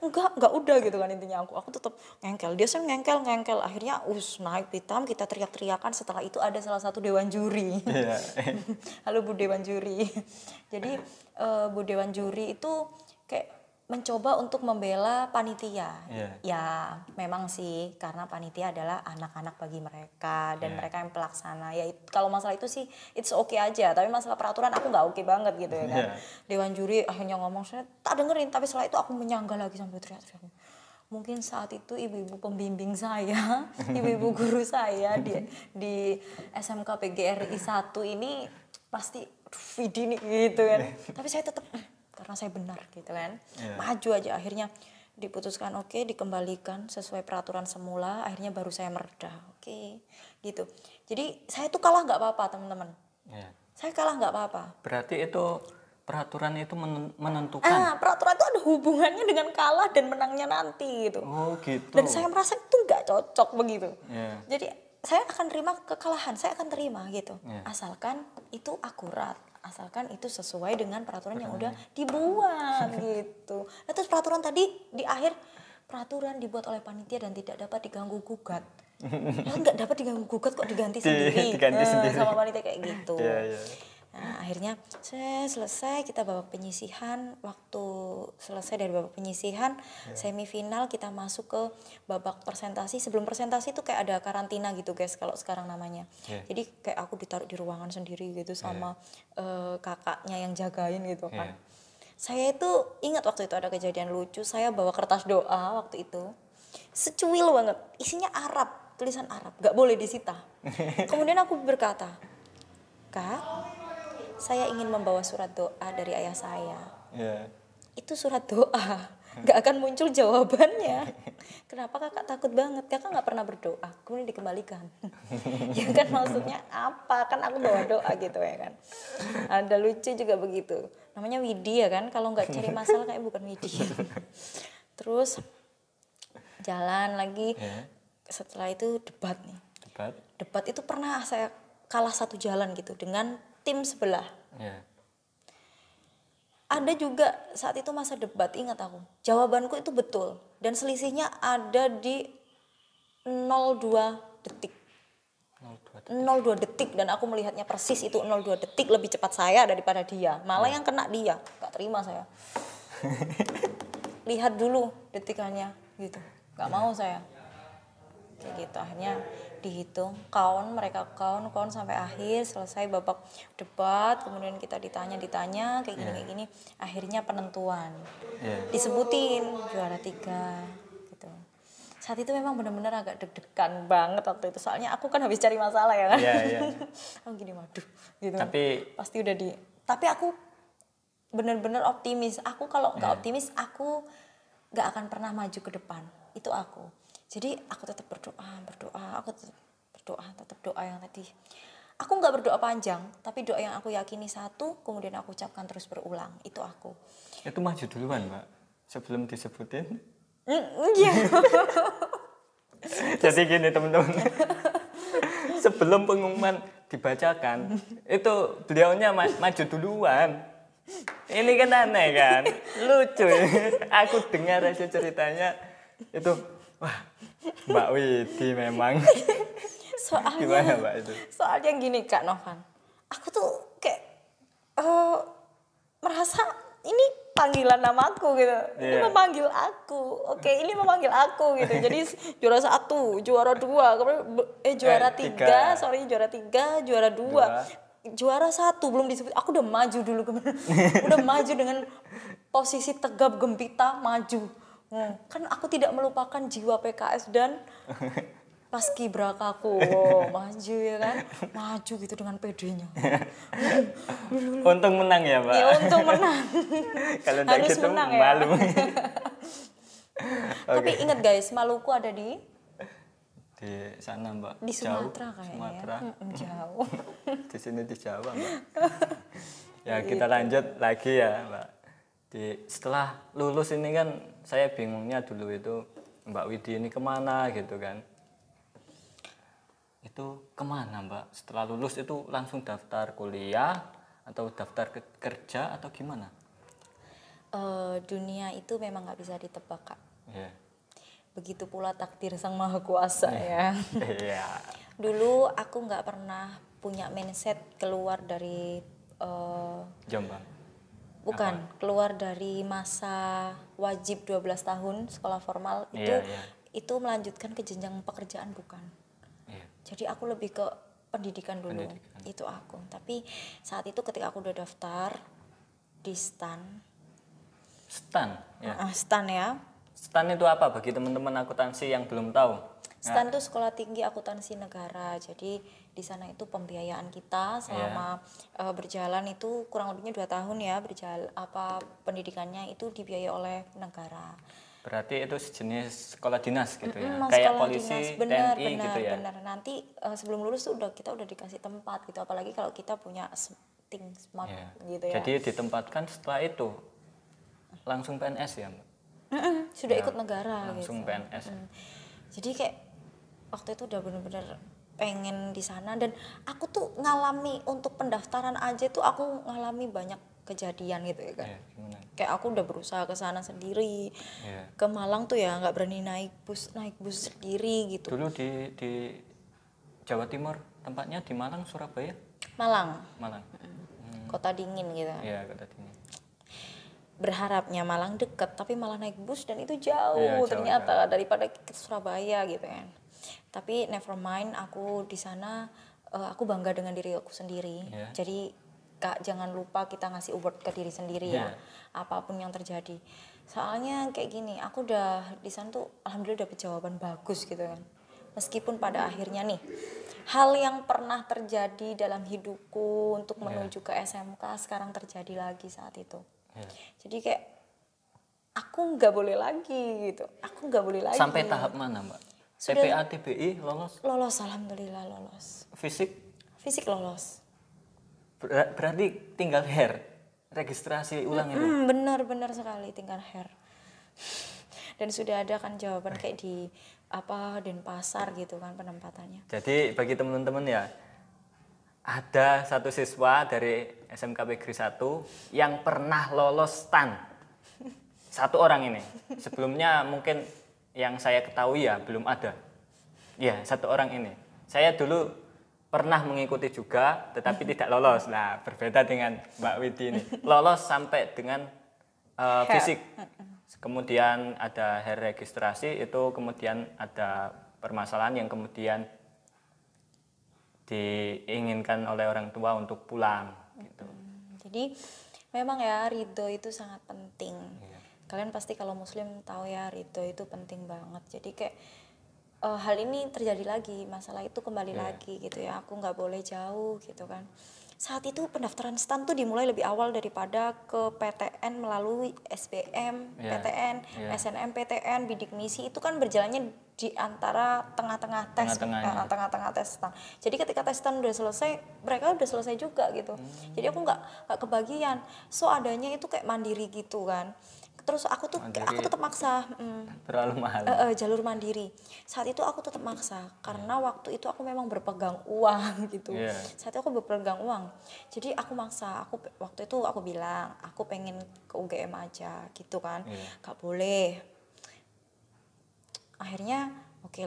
S2: Enggak udah gitu kan intinya aku tetap ngengkel. Dia sih ngengkel. Akhirnya naik pitam, kita teriak-teriakan. Setelah itu ada salah satu dewan juri. Halo Bu Dewan Juri. Jadi Bu Dewan Juri itu kayak mencoba untuk membela panitia. Ya memang sih, karena panitia adalah anak-anak bagi mereka dan mereka yang pelaksana. Ya kalau masalah itu sih it's okay aja, tapi masalah peraturan aku nggak oke banget gitu ya kan. Dewan juri akhirnya ngomong, saya tak dengerin, tapi setelah itu aku menyangga lagi sampai teriak-teriak. Mungkin saat itu ibu-ibu pembimbing saya, ibu-ibu guru saya di SMK PGRI 1 ini pasti Vidi nih gitu kan. Tapi saya tetap karena saya benar gitu kan, maju aja. Akhirnya diputuskan oke, dikembalikan sesuai peraturan semula. Akhirnya baru saya mereda, oke, gitu. Jadi saya tuh kalah nggak apa-apa teman-teman. Saya kalah nggak apa-apa.
S1: Berarti itu peraturan itu menentukan.
S2: Peraturan itu ada hubungannya dengan kalah dan menangnya nanti gitu.
S1: Oh gitu.
S2: Dan saya merasa itu nggak cocok begitu. Jadi saya akan terima kekalahan, saya akan terima gitu. Asalkan itu akurat, asalkan itu sesuai dengan peraturan yang udah dibuat gitu. Nah terus peraturan tadi di akhir, peraturan dibuat oleh panitia dan tidak dapat diganggu gugat. Lah nggak dapat diganggu gugat kok diganti sendiri, sama panitia kayak gitu. Nah akhirnya selesai, kita babak penyisihan. Waktu selesai dari babak penyisihan, semifinal kita masuk ke babak presentasi. Sebelum presentasi itu kayak ada karantina gitu guys kalau sekarang namanya. Jadi kayak aku ditaruh di ruangan sendiri gitu sama kakaknya yang jagain gitu kan. Saya itu ingat waktu itu ada kejadian lucu, saya bawa kertas doa waktu itu. Secuil banget, isinya Arab, tulisan Arab, gak boleh disita. Kemudian aku berkata, Kak, saya ingin membawa surat doa dari ayah saya. Itu surat doa, gak akan muncul jawabannya. Kenapa kakak takut banget? Kakak gak pernah berdoa, kemudian dikembalikan. Ya kan maksudnya apa? Kan aku bawa doa gitu ya kan. Ada lucu juga begitu. Namanya Widi ya kan, kalau gak cari masalah kayak bukan Widi. Terus jalan lagi, setelah itu debat nih. Debat itu pernah saya kalah satu jalan gitu dengan tim sebelah. Ada juga saat itu masa debat, ingat aku. Jawabanku itu betul dan selisihnya ada di 0,2 detik. 0,2 detik dan aku melihatnya persis itu 0,2 detik lebih cepat saya daripada dia. Malah yang kena dia, gak terima saya. Lihat dulu detikannya gitu. Gak mau saya. Kayak gitu akhirnya dihitung mereka count sampai akhir selesai babak debat, kemudian kita ditanya kayak gini akhirnya penentuan disebutin juara 3 gitu. Saat itu memang benar-benar agak deg-degan banget waktu itu soalnya aku kan habis cari masalah ya kan. Aku gini waduh gitu
S1: tapi
S2: pasti udah tapi aku benar-benar optimis. Aku kalau nggak optimis aku nggak akan pernah maju ke depan, itu aku. Jadi aku tetap berdoa, aku tetap doa yang tadi. Aku nggak berdoa panjang, tapi doa yang aku yakini satu, kemudian aku ucapkan terus berulang, itu aku.
S1: Itu maju duluan Mbak, sebelum disebutin?
S2: Iya.
S1: Jadi gini teman-teman, sebelum pengumuman dibacakan, itu beliaunya maju duluan. Ini kan aneh kan, lucu. Aku dengar aja ceritanya, itu wah Mbak Widi memang. Gimana Mbak itu?
S2: Soalnya gini Kak Novan, aku tuh kayak merasa ini panggilan namaku gitu, ini memanggil aku, ini memanggil aku gitu. Jadi juara 1, juara 2, kemudian juara 3, juara 3, juara 2, juara 1 belum disebut, aku udah maju dulu udah maju dengan posisi tegap gempita maju. Kan aku tidak melupakan jiwa PKS dan paskibrakaku, maju ya kan, maju gitu dengan pedenya.
S1: Untung menang ya Mbak.
S2: Ya untung menang.
S1: Kalau harus gitu, menang ya. Malu.
S2: Tapi ingat guys, Maluku ada di
S1: sana Mbak.
S2: Di Sumatera kayaknya.
S1: Sumatera.
S2: Jauh.
S1: Di sini di Jawa Mbak. Ya kita lanjut lagi ya Mbak. Setelah lulus ini kan saya bingungnya dulu itu Mbak Widi ini kemana gitu kan. Itu kemana Mbak? Setelah lulus itu langsung daftar kuliah atau daftar kerja atau gimana?
S2: Dunia itu memang gak bisa ditebak Kak. Begitu pula takdir Sang Maha Kuasa ya. Dulu aku gak pernah punya mindset keluar dari
S1: Jombang.
S2: Bukan, keluar dari masa wajib 12 tahun sekolah formal itu melanjutkan ke jenjang pekerjaan bukan. Jadi aku lebih ke pendidikan dulu. Itu aku. Tapi saat itu ketika aku udah daftar di STAN. STAN ya.
S1: STAN itu apa bagi teman-teman akuntansi yang belum tahu?
S2: STAN itu Sekolah Tinggi Akuntansi Negara. Jadi di sana itu pembiayaan kita selama berjalan itu kurang lebihnya 2 tahun ya, pendidikannya itu dibiayai oleh negara.
S1: Berarti itu sejenis sekolah dinas gitu ya, kayak polisi, TNI gitu ya.
S2: Benar. Nanti sebelum lulus tuh kita udah dikasih tempat gitu, apalagi kalau kita punya smart gitu ya.
S1: Jadi ditempatkan setelah itu langsung PNS ya Mbak?
S2: Sudah ikut negara
S1: langsung
S2: gitu.
S1: PNS.
S2: Jadi kayak waktu itu udah benar-benar pengen di sana. Dan aku tuh ngalami untuk pendaftaran aja tuh aku ngalami banyak kejadian gitu ya kan.
S1: Gimana?
S2: Kayak aku udah berusaha ke sana sendiri. Ke Malang tuh ya nggak berani naik bus sendiri gitu.
S1: Dulu di Jawa Timur tempatnya di Malang, Surabaya?
S2: Malang. Kota dingin gitu.
S1: Iya, kota dingin.
S2: Berharapnya Malang deket tapi malah naik bus dan itu jauh ternyata daripada ke Surabaya gitu kan. Tapi never mind, aku di sana aku bangga dengan diri aku sendiri. Jadi Kak, jangan lupa kita ngasih award ke diri sendiri ya, apapun yang terjadi. Soalnya kayak gini, aku udah di sana tuh alhamdulillah dapet jawaban bagus gitu kan. Meskipun pada akhirnya nih, hal yang pernah terjadi dalam hidupku untuk menuju ke SMK sekarang terjadi lagi saat itu. Jadi kayak aku nggak boleh lagi gitu, aku nggak boleh lagi.
S1: Sampai tahap mana Mbak? TPA, TBI lolos?
S2: Lolos, alhamdulillah lolos. Fisik lolos.
S1: Berarti tinggal registrasi ulang itu?
S2: Benar sekali, tinggal dan sudah ada kan jawaban kayak di Denpasar gitu kan penempatannya.
S1: Jadi bagi teman-teman ya, ada satu siswa dari SMK Negeri 1 yang pernah lolos STAN. Satu orang ini. Sebelumnya mungkin yang saya ketahui ya belum ada. Ya, satu orang ini. Saya dulu pernah mengikuti juga, tetapi tidak lolos. Nah, berbeda dengan Mbak Widi ini. Lolos sampai dengan fisik. Kemudian ada registrasi, itu kemudian ada permasalahan yang kemudian diinginkan oleh orang tua untuk pulang. Gitu.
S2: Jadi memang ya ridho itu sangat penting. Kalian pasti kalau muslim tahu ya ridho itu penting banget. Jadi kayak hal ini terjadi lagi, masalah itu kembali lagi gitu ya. Aku nggak boleh jauh gitu kan. Saat itu pendaftaran STAN tuh dimulai lebih awal daripada ke PTN melalui SBM, PTN, SNMPTN, bidik misi itu kan berjalannya di antara tengah-tengah tes, tengah-tengah tes STAN. Jadi ketika tes STAN udah selesai, mereka udah selesai juga gitu. Jadi aku nggak kebagian. So adanya itu kayak mandiri gitu kan. Terus aku tetap maksa
S1: terlalu mahal
S2: jalur mandiri. Saat itu aku tetap maksa karena waktu itu aku memang berpegang uang gitu. Saat itu aku berpegang uang, jadi aku maksa. Waktu itu aku bilang aku pengen ke UGM aja gitu kan. Gak boleh. Akhirnya oke,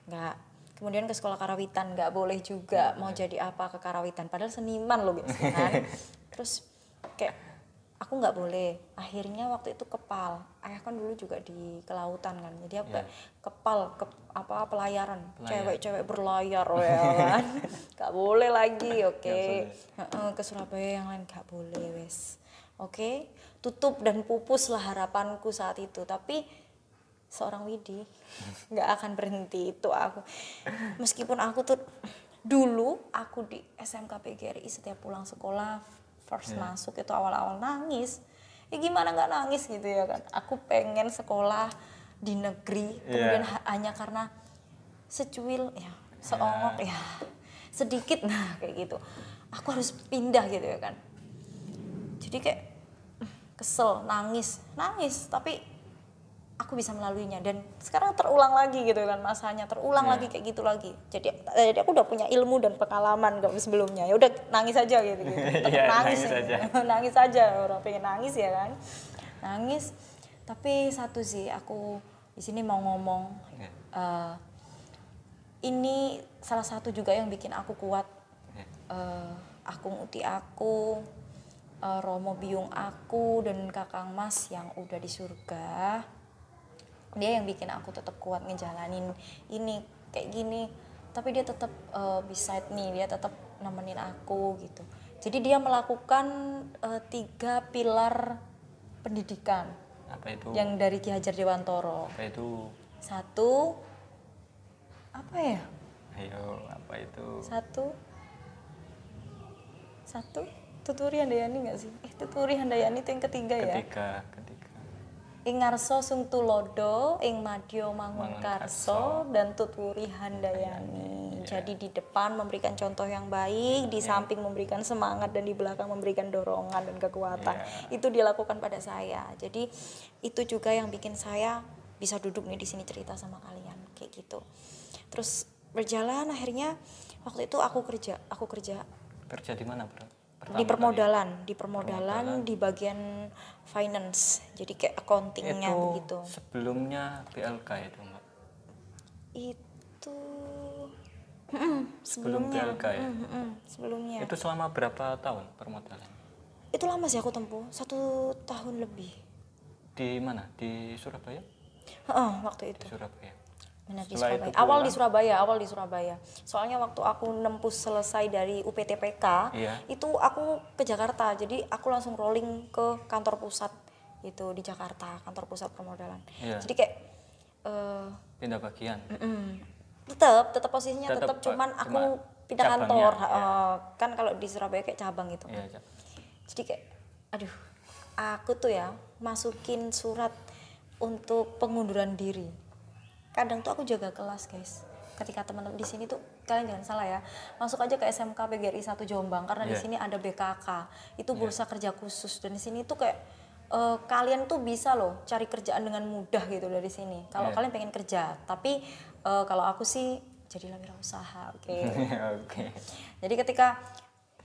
S2: nggak. Kemudian ke sekolah karawitan nggak boleh juga. Mau jadi apa ke karawitan, padahal seniman loh biasanya kan. Terus kayak aku nggak boleh. Akhirnya waktu itu kepal. Ayah kan dulu juga di kelautan kan. Jadi apa kepal pelayaran. Cewek-cewek berlayar ya kan. Gak boleh lagi, ke Surabaya yang lain gak boleh wes. Tutup dan pupus lah harapanku saat itu. Tapi seorang Widi nggak akan berhenti itu aku. Meskipun aku tuh dulu aku di SMK PGRI setiap pulang sekolah first masuk itu awal-awal nangis. Ya gimana nggak nangis gitu ya kan. Aku pengen sekolah di negeri kemudian hanya karena secuil ya, seongok ya, sedikit kayak gitu. Aku harus pindah gitu ya kan. Jadi kayak kesel, nangis, tapi aku bisa melaluinya dan sekarang terulang lagi gitu kan masanya, terulang lagi kayak gitu lagi. Jadi aku udah punya ilmu dan pengalaman sebelumnya. Ya udah nangis aja gitu. Tetap nangis aja. Orang pengen nangis ya kan. Nangis. Tapi satu sih aku di sini mau ngomong ini salah satu juga yang bikin aku kuat. Akung Uti aku, Romo Biung aku dan Kakang Mas yang udah di surga. Dia yang bikin aku tetap kuat ngejalanin ini kayak gini, tapi dia tetap beside me, dia tetap nemenin aku gitu. Jadi dia melakukan 3 pilar pendidikan.
S1: Apa itu?
S2: Yang dari Ki Hajar Dewantoro.
S1: Apa itu?
S2: 1, apa ya?
S1: Ayo, apa itu?
S2: 1 Tuturi Handayani nggak sih? Tuturi Handayani itu yang ketiga ya?
S1: Ketiga.
S2: Ing ngarso sung tulodo, ing madya mangunkarso, dan tuturi handayani. Jadi di depan memberikan contoh yang baik, di samping memberikan semangat, dan di belakang memberikan dorongan dan kekuatan. Itu dilakukan pada saya. Jadi itu juga yang bikin saya bisa duduk nih di sini cerita sama kalian kayak gitu. Terus berjalan akhirnya waktu itu aku kerja
S1: Kerja di mana, Bro?
S2: di permodalan di bagian finance, jadi kayak accountingnya
S1: itu
S2: begitu.
S1: sebelumnya BLK itu, Mbak?
S2: Itu
S1: Sebelum
S2: sebelumnya
S1: BLK ya?
S2: sebelumnya
S1: Itu selama berapa tahun permodalan?
S2: itu lama sih aku tempuh 1 tahun lebih.
S1: Di mana? Di Surabaya?
S2: Waktu
S1: Di
S2: itu
S1: Surabaya.
S2: benar di
S1: Setelah itu
S2: Surabaya. Awal
S1: pulang,
S2: di Surabaya. Soalnya waktu aku nempuh selesai dari UPTPK,
S1: iya.
S2: itu aku ke Jakarta. Jadi aku langsung rolling ke kantor pusat itu di Jakarta, kantor pusat permodalan.
S1: Iya.
S2: Jadi kayak
S1: Pindah bagian.
S2: tetap posisinya
S1: Tetap,
S2: tetap, cuman
S1: cuma
S2: aku pindah
S1: cabangnya,
S2: kantor.
S1: iya.
S2: Kan kalau di Surabaya kayak cabang gitu.
S1: Iya, Cak.
S2: Jadi kayak aduh, aku tuh ya masukin surat untuk pengunduran diri. Kadang tuh aku jaga kelas, guys. Ketika teman-teman di sini tuh, kalian jangan salah ya, masuk aja ke SMK PGRI 1 Jombang karena di sini ada BKK. Itu bursa kerja khusus, dan di sini tuh kayak kalian tuh bisa loh cari kerjaan dengan mudah gitu dari sini. Kalau kalian pengen kerja, tapi kalau aku sih jadilah wirausaha, oke.
S1: Oke.
S2: Jadi ketika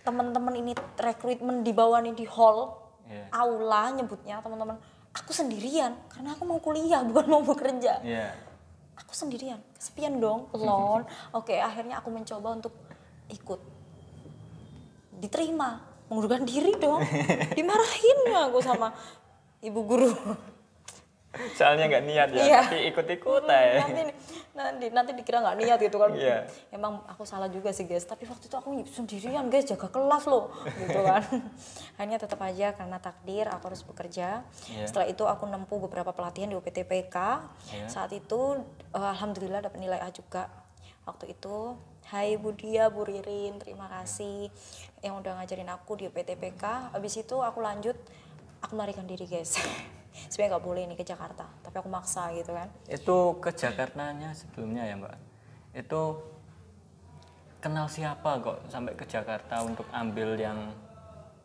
S2: teman-teman ini rekrutmen di bawah nih di hall, aula nyebutnya teman-teman, aku sendirian karena aku mau kuliah bukan mau bekerja. Aku sendirian, kesepian dong, alone. Oke, akhirnya aku mencoba untuk ikut. Diterima, mengundurkan diri dong. Dimarahin aku sama ibu guru.
S1: Soalnya nggak niat ya,
S2: Iya.
S1: tapi ikut-ikut aja.
S2: Nanti dikira nggak niat gitu kan.
S1: Iya.
S2: Emang aku salah juga sih, guys, tapi waktu itu aku sendirian, guys, jaga kelas loh gitu kan. Hanya tetap aja karena takdir aku harus bekerja. Setelah itu aku nempuh beberapa pelatihan di UPTPK. Saat itu alhamdulillah dapat nilai A juga waktu itu. Hai Bu Dia, Bu Ririn, terima kasih yang udah ngajarin aku di UPTPK. Habis itu aku lanjut, aku melarikan diri, guys. Sebenarnya nggak boleh nih ke Jakarta, tapi aku maksa gitu kan.
S1: Itu ke Jakartanya sebelumnya ya, Mbak? Itu kenal siapa kok sampai ke Jakarta untuk ambil yang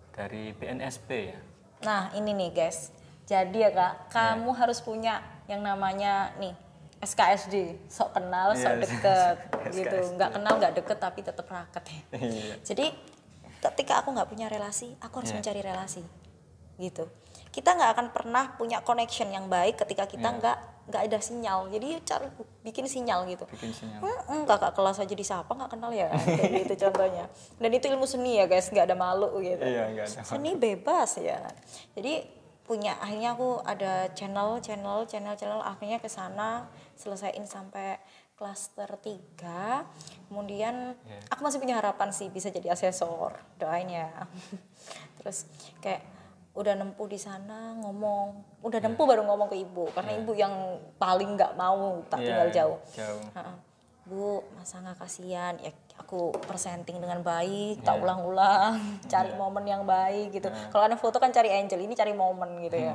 S1: dari BNSP ya?
S2: Nah ini nih, guys, jadi ya Kak, kamu harus punya yang namanya nih SKSD, sok kenal, sok deket gitu. Nggak kenal, nggak deket, tapi tetap raket ya. Jadi ketika aku nggak punya relasi, aku harus mencari relasi gitu. Kita nggak akan pernah punya connection yang baik ketika kita nggak ada sinyal. Jadi cari bikin sinyal gitu. Kakak kelas aja disapa nggak kenal ya, kayak gitu contohnya. Dan itu ilmu seni ya, guys, nggak ada malu gitu.
S1: Iya, nggak ada malu.
S2: Seni bebas ya. Jadi akhirnya aku ada channel akhirnya ke sana selesaiin sampai klaster 3. Kemudian aku masih punya harapan sih bisa jadi asesor, doain ya. Terus kayak udah nempuh di sana, udah nempuh baru ngomong ke ibu karena ibu yang paling nggak mau tak tinggal jauh. Bu, masa nggak kasihan ya, aku presenting dengan baik, tak ulang-ulang, cari momen yang baik gitu. Kalau ada foto kan cari angel, ini cari momen gitu ya.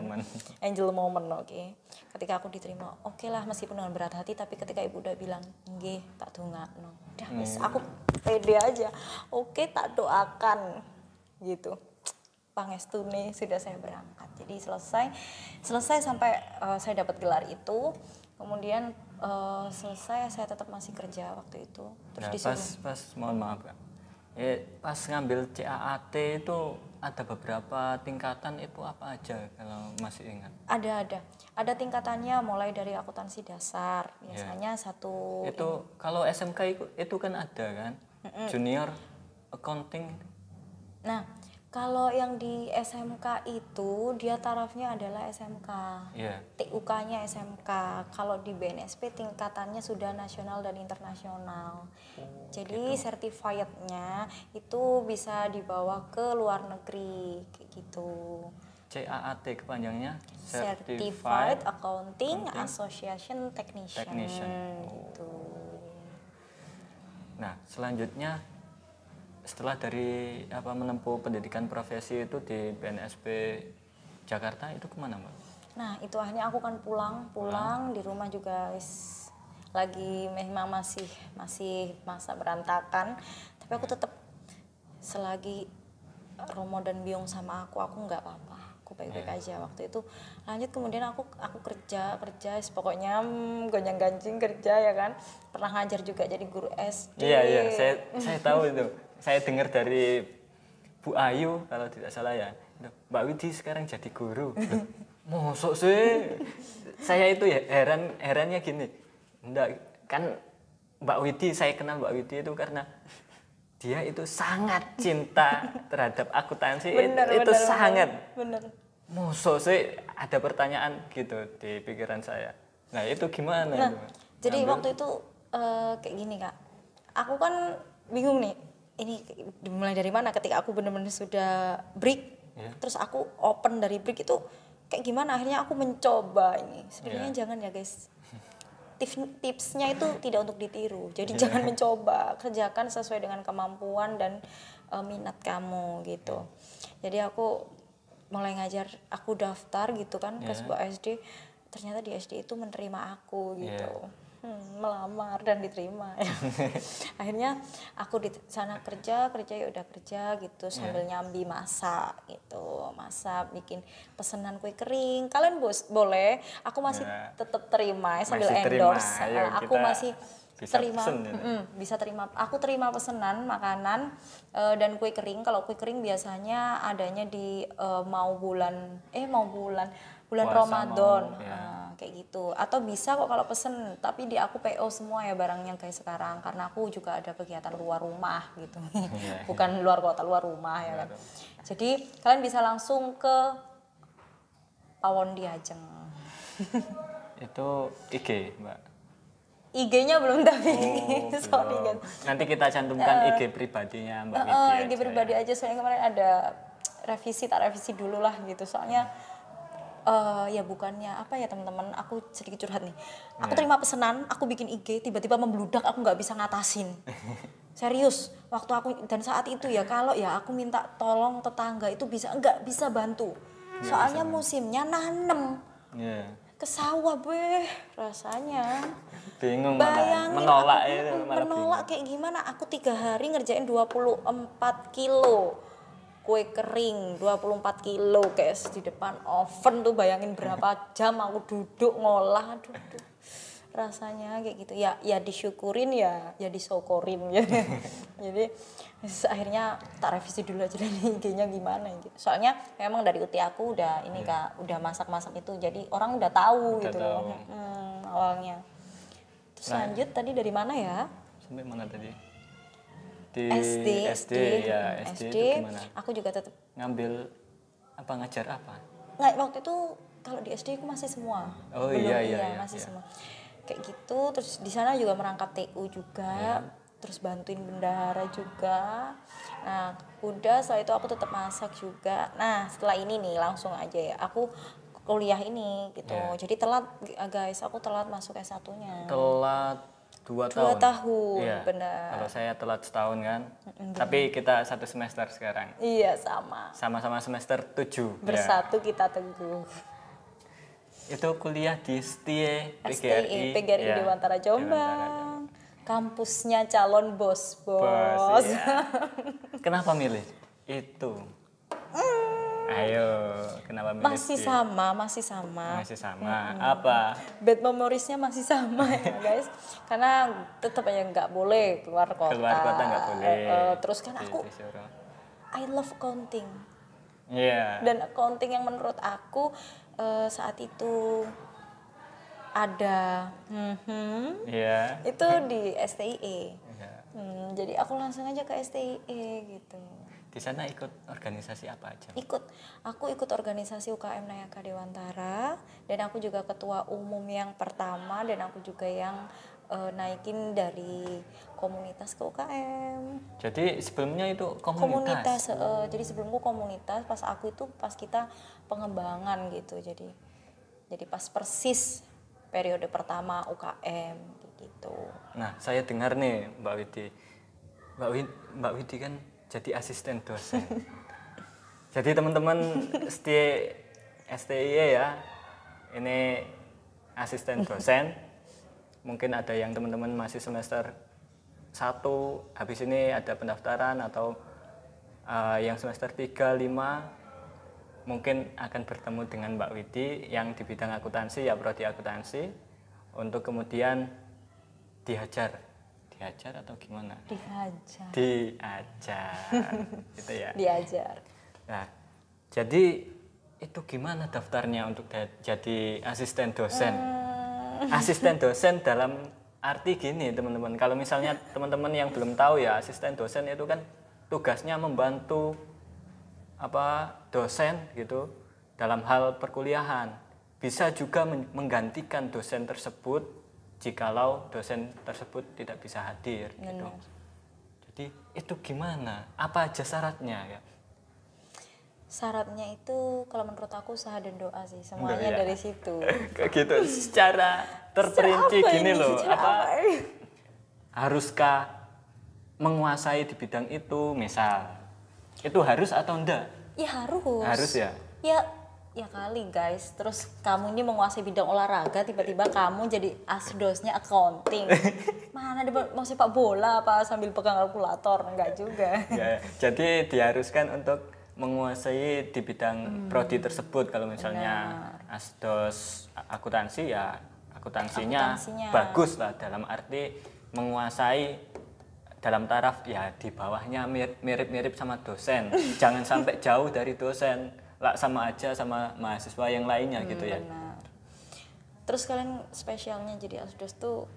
S2: Angel momen, oke. Ketika aku diterima, oke lah, meskipun dengan berat hati, tapi ketika ibu udah bilang nggih, tak dongakno. Udah wis, aku pede aja. Oke, tak doakan gitu. Pangestune sudah saya berangkat. Jadi selesai sampai saya dapat gelar itu. Kemudian selesai saya tetap masih kerja waktu itu. Terus
S1: nah, pas mohon maaf Kak. Pas ngambil CAAT itu ada beberapa tingkatan, itu apa aja kalau masih ingat?
S2: Ada tingkatannya mulai dari akuntansi dasar biasanya satu.
S1: Itu kalau SMK itu kan ada kan? Junior accounting.
S2: Nah, kalau yang di SMK itu dia tarafnya adalah SMK, TUK-nya SMK. Kalau di BNSP tingkatannya sudah nasional dan internasional. Jadi certified-nya itu bisa dibawa ke luar negeri kayak gitu.
S1: CAAT kepanjangnya?
S2: Certified Accounting Association Technician. Gitu.
S1: Nah, selanjutnya setelah dari menempuh pendidikan profesi itu di BNSP Jakarta, itu kemana Mbak?
S2: Nah itu akhirnya aku kan pulang di rumah juga lagi memang masih masa berantakan, tapi aku tetap selagi Romo dan Biong sama aku nggak apa-apa, aku aku baik-baik aja waktu itu. Lanjut kemudian aku kerja pokoknya gonjang-ganjing kerja ya kan. Pernah ngajar juga jadi guru SD.
S1: Iya, saya tahu itu. Saya dengar dari Bu Ayu kalau tidak salah ya. Mbak Widi sekarang jadi guru. Mosok sih. Saya itu ya herannya gini. Enggak, kan Mbak Widi, saya kenal Mbak Widi itu karena dia itu sangat cinta terhadap akuntansi. Itu sangat.
S2: Bener.
S1: Mosok sih ada pertanyaan gitu di pikiran saya. Nah, itu gimana?
S2: Nah, jadi waktu itu kayak gini Kak. Aku kan bingung nih. Ini dimulai dari mana ketika aku benar-benar sudah break. Terus aku open dari break itu kayak gimana? Akhirnya aku mencoba ini. Sebenarnya jangan ya guys. Tipsnya itu tidak untuk ditiru. Jadi jangan mencoba, kerjakan sesuai dengan kemampuan dan minat kamu gitu. Jadi aku mulai ngajar, aku daftar gitu kan ke sebuah SD. Ternyata di SD itu menerima aku gitu. Melamar dan diterima. Akhirnya aku di sana kerja ya udah kerja gitu sambil nyambi masak gitu, bikin pesanan kue kering. Kalian boleh, aku masih tetap terima sambil
S1: masih
S2: endorse.
S1: Terima.
S2: Aku masih
S1: bisa
S2: terima, bisa terima. Aku terima pesanan makanan dan kue kering. Kalau kue kering biasanya adanya di mau bulan Ramadan. Kayak gitu. Atau bisa kok kalau pesen, tapi di aku PO semua ya barangnya kayak sekarang karena aku juga ada kegiatan luar rumah gitu. Bukan luar kota, luar rumah ya kan. Jadi kalian bisa langsung ke Pawon Diajeng.
S1: Itu IG, Mbak.
S2: IG-nya belum tapi sorry kan.
S1: Nanti kita cantumkan IG pribadinya Mbak Widi.
S2: IG pribadi aja soalnya kemarin ada revisi dulu lah gitu. Soalnya ya bukannya apa ya teman-teman, aku sedikit curhat nih. Aku terima pesanan, aku bikin IG, tiba-tiba membludak, aku nggak bisa ngatasin. Serius, waktu aku dan saat itu ya kalau ya aku minta tolong tetangga itu nggak bisa bantu. Soalnya musimnya nanem. Ke sawah rasanya.
S1: Bingung
S2: bayangin
S1: menolak
S2: menolak kayak gimana. Aku 3 hari ngerjain 24 kilo kue kering 24 kilo guys di depan oven tuh, bayangin berapa jam aku duduk ngolah. Aduh. Rasanya kayak gitu ya disyukurin ya disyukurin ya. Jadi akhirnya tak revisi dulu aja dari IG-nya gimana gitu. Soalnya memang dari UT aku udah ini Kak, udah masak itu jadi orang udah tahu gitu loh. Awalnya. Terus lanjut tadi dari mana ya?
S1: Sampai mana tadi? Di SD ya, SD itu gimana? Aku juga tetap ngambil ngajar apa?
S2: Nggak, waktu itu kalau di SD aku masih semua.
S1: Oh
S2: iya, masih semua. Kayak gitu, terus di sana juga merangkap TU juga, terus bantuin bendahara juga. Nah, udah setelah itu aku tetap masak juga. Nah, setelah ini nih langsung aja ya, aku kuliah ini gitu. Jadi telat guys, aku telat masuk S1-nya.
S1: Telat 2 tahun. Iya.
S2: Benar.
S1: Kalau saya telat setahun kan. Tapi kita 1 semester sekarang.
S2: Iya, sama.
S1: Sama-sama semester 7.
S2: Bersatu kita teguh.
S1: Itu kuliah di STIE
S2: PGRI Dewantara Jombang. Kampusnya calon bos.
S1: Iya. Kenapa milih itu? Ayo, kenapa milih?
S2: Masih sama.
S1: Apa?
S2: Bad memoriesnya masih sama ya guys. Karena tetap aja nggak boleh keluar kota.
S1: Keluar kota nggak boleh.
S2: Terus kan aku I love accounting.
S1: Iya.
S2: Dan accounting yang menurut aku saat itu ada itu di STIE. Jadi aku langsung aja ke STIE gitu.
S1: Di sana ikut organisasi apa aja?
S2: Aku ikut organisasi UKM Nayaka Dewantara, dan aku juga ketua umum yang pertama, dan aku juga yang naikin dari komunitas ke UKM.
S1: Jadi sebelumnya itu komunitas.
S2: Jadi sebelumku komunitas, pas kita pengembangan gitu. Jadi pas persis periode pertama UKM gitu. Nah,
S1: saya dengar nih Mbak Widi kan jadi asisten dosen. Jadi teman-teman STIE ya, ini asisten dosen. Mungkin ada yang teman-teman masih semester 1, habis ini ada pendaftaran, atau yang semester 3, 5 mungkin akan bertemu dengan Mbak Widi yang di bidang akuntansi, ya prodi akuntansi, untuk kemudian diajar atau gimana? Diajar, gitu ya.
S2: Diajar.
S1: Nah, jadi itu gimana daftarnya untuk jadi asisten dosen? Asisten dosen dalam arti gini teman-teman, kalau misalnya teman-teman yang belum tahu ya, asisten dosen itu kan tugasnya membantu dosen gitu dalam hal perkuliahan. Bisa juga menggantikan dosen tersebut jikalau dosen tersebut tidak bisa hadir gitu. Jadi itu gimana? Apa aja syaratnya ya?
S2: Syaratnya itu kalau menurut aku usaha dan doa sih, semuanya dari situ.
S1: Kayak gitu secara terperinci gini loh, haruskah menguasai di bidang itu, misal itu harus atau enggak?
S2: Ya harus.
S1: Harus ya?
S2: Ya kali guys. Terus kamu ini menguasai bidang olahraga, tiba-tiba kamu jadi asdosnya accounting. Mana mau sepak bola apa sambil pegang kalkulator? Enggak juga.
S1: Ya, jadi diharuskan untuk menguasai di bidang prodi tersebut. Kalau misalnya asdos akuntansi ya akuntansinya bagus lah, dalam arti menguasai dalam taraf ya di bawahnya mirip-mirip sama dosen. Jangan sampai jauh dari dosen, lah sama aja sama mahasiswa yang lainnya gitu ya.
S2: Benar. Terus kalian spesialnya jadi asdos tuh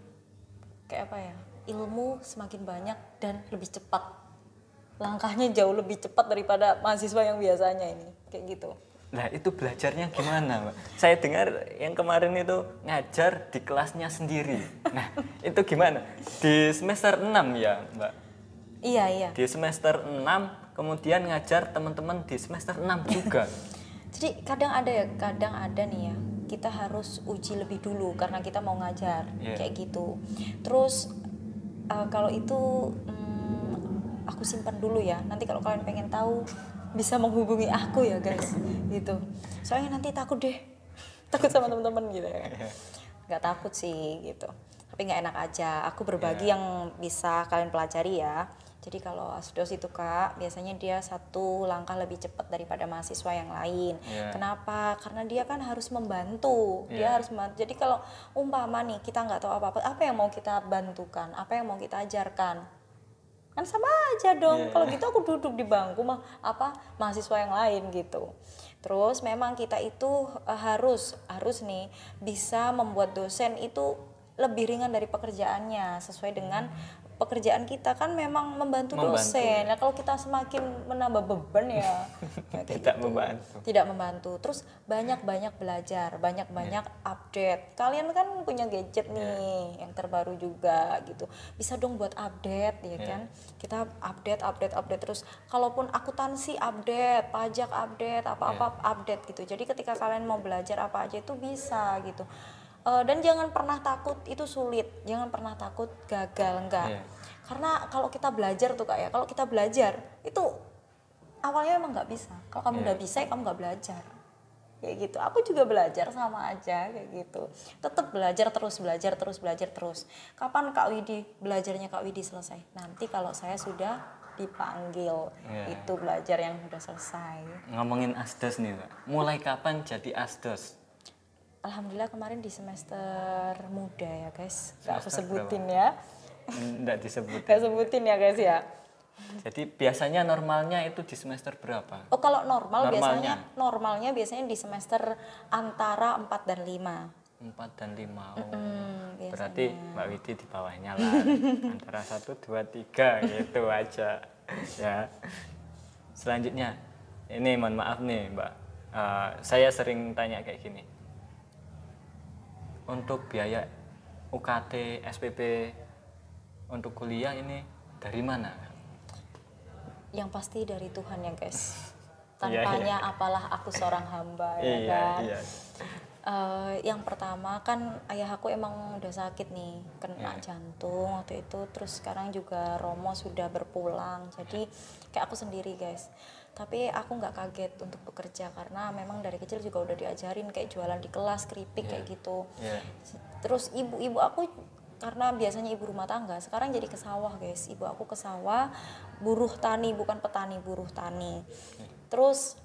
S2: kayak apa ya? Ilmu semakin banyak dan lebih cepat. Langkahnya jauh lebih cepat daripada mahasiswa yang biasanya ini, kayak gitu.
S1: Nah itu belajarnya gimana, Mbak? Saya dengar yang kemarin itu ngajar di kelasnya sendiri. Nah itu gimana? Di semester 6 ya, Mbak?
S2: Iya.
S1: Di semester 6 kemudian ngajar teman-teman di semester 6 juga.
S2: Jadi kadang ada nih ya, kita harus uji lebih dulu karena kita mau ngajar, kayak gitu. Terus kalau itu aku simpan dulu ya, nanti kalau kalian pengen tahu bisa menghubungi aku ya guys, gitu. Soalnya nanti takut sama teman-teman gitu ya. Nggak takut sih gitu, tapi nggak enak aja. Aku berbagi yang bisa kalian pelajari ya. Jadi kalau asdos itu Kak, biasanya dia satu langkah lebih cepat daripada mahasiswa yang lain. Kenapa? Karena dia kan harus membantu. Dia harus membantu. Jadi kalau umpama nih kita nggak tahu apa-apa, apa yang mau kita bantukan? Apa yang mau kita ajarkan? Kan sama aja dong. Kalau gitu aku duduk di bangku mahasiswa yang lain gitu. Terus memang kita itu harus nih bisa membuat dosen itu lebih ringan dari pekerjaannya sesuai dengan pekerjaan kita kan memang membantu dosen. Nah, kalau kita semakin menambah beban ya tidak membantu. Terus banyak-banyak belajar, banyak-banyak update. Kalian kan punya gadget nih yang terbaru juga gitu. Bisa dong buat update ya kan. Kita update terus. Kalaupun akuntansi update, pajak update, apa-apa update gitu. Jadi ketika kalian mau belajar apa aja itu bisa gitu. Dan jangan pernah takut itu sulit, jangan pernah takut gagal, enggak. Karena kalau kita belajar tuh Kak ya, kalau kita belajar itu awalnya emang nggak bisa. Kalau kamu udah bisa, kamu nggak belajar. Kayak gitu. Aku juga belajar sama aja kayak gitu. Tetap belajar terus. Kapan Kak Widi belajarnya Kak Widi selesai? Nanti kalau saya sudah dipanggil, itu belajar yang udah selesai.
S1: Ngomongin asdos nih Kak, mulai kapan jadi asdos?
S2: Alhamdulillah kemarin di semester muda ya guys, gak aku sebutin ya.
S1: Nggak disebutin.
S2: Gak sebutin ya guys ya.
S1: Jadi biasanya normalnya itu di semester berapa?
S2: Oh kalau normalnya biasanya di semester antara 4 dan 5.
S1: 4 dan 5, berarti Mbak Widi di bawahnya lah. Antara 1, 2, 3 gitu aja ya. Selanjutnya, ini mohon maaf nih Mbak, saya sering tanya kayak gini. Untuk biaya UKT, SPP untuk kuliah ini dari mana?
S2: Yang pasti dari Tuhan ya guys. Tanpanya apalah aku seorang hamba ya kan. Yang pertama kan ayah aku emang udah sakit nih, kena jantung waktu itu. Terus sekarang juga Romo sudah berpulang. Jadi kayak aku sendiri guys. Tapi aku nggak kaget untuk bekerja karena memang dari kecil juga udah diajarin kayak jualan di kelas, keripik kayak gitu. Terus ibu aku karena biasanya ibu rumah tangga, sekarang jadi ke sawah guys. Ibu aku ke sawah, buruh tani, bukan petani, buruh tani. Terus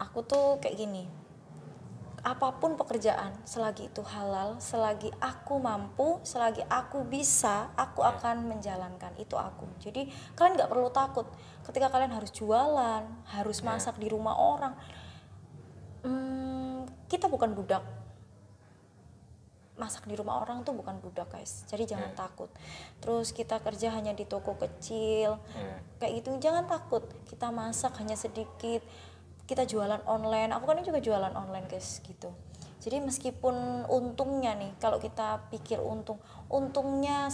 S2: aku tuh kayak gini, apapun pekerjaan selagi itu halal, selagi aku mampu, selagi aku bisa, aku akan menjalankan itu aku. Jadi kalian nggak perlu takut ketika kalian harus jualan, harus masak di rumah orang. Kita bukan budak. Masak di rumah orang tuh bukan budak guys, jadi jangan takut. Terus kita kerja hanya di toko kecil kayak gitu, jangan takut. Kita masak hanya sedikit, kita jualan online, aku kan juga jualan online guys gitu. Jadi meskipun untungnya nih, kalau kita pikir untungnya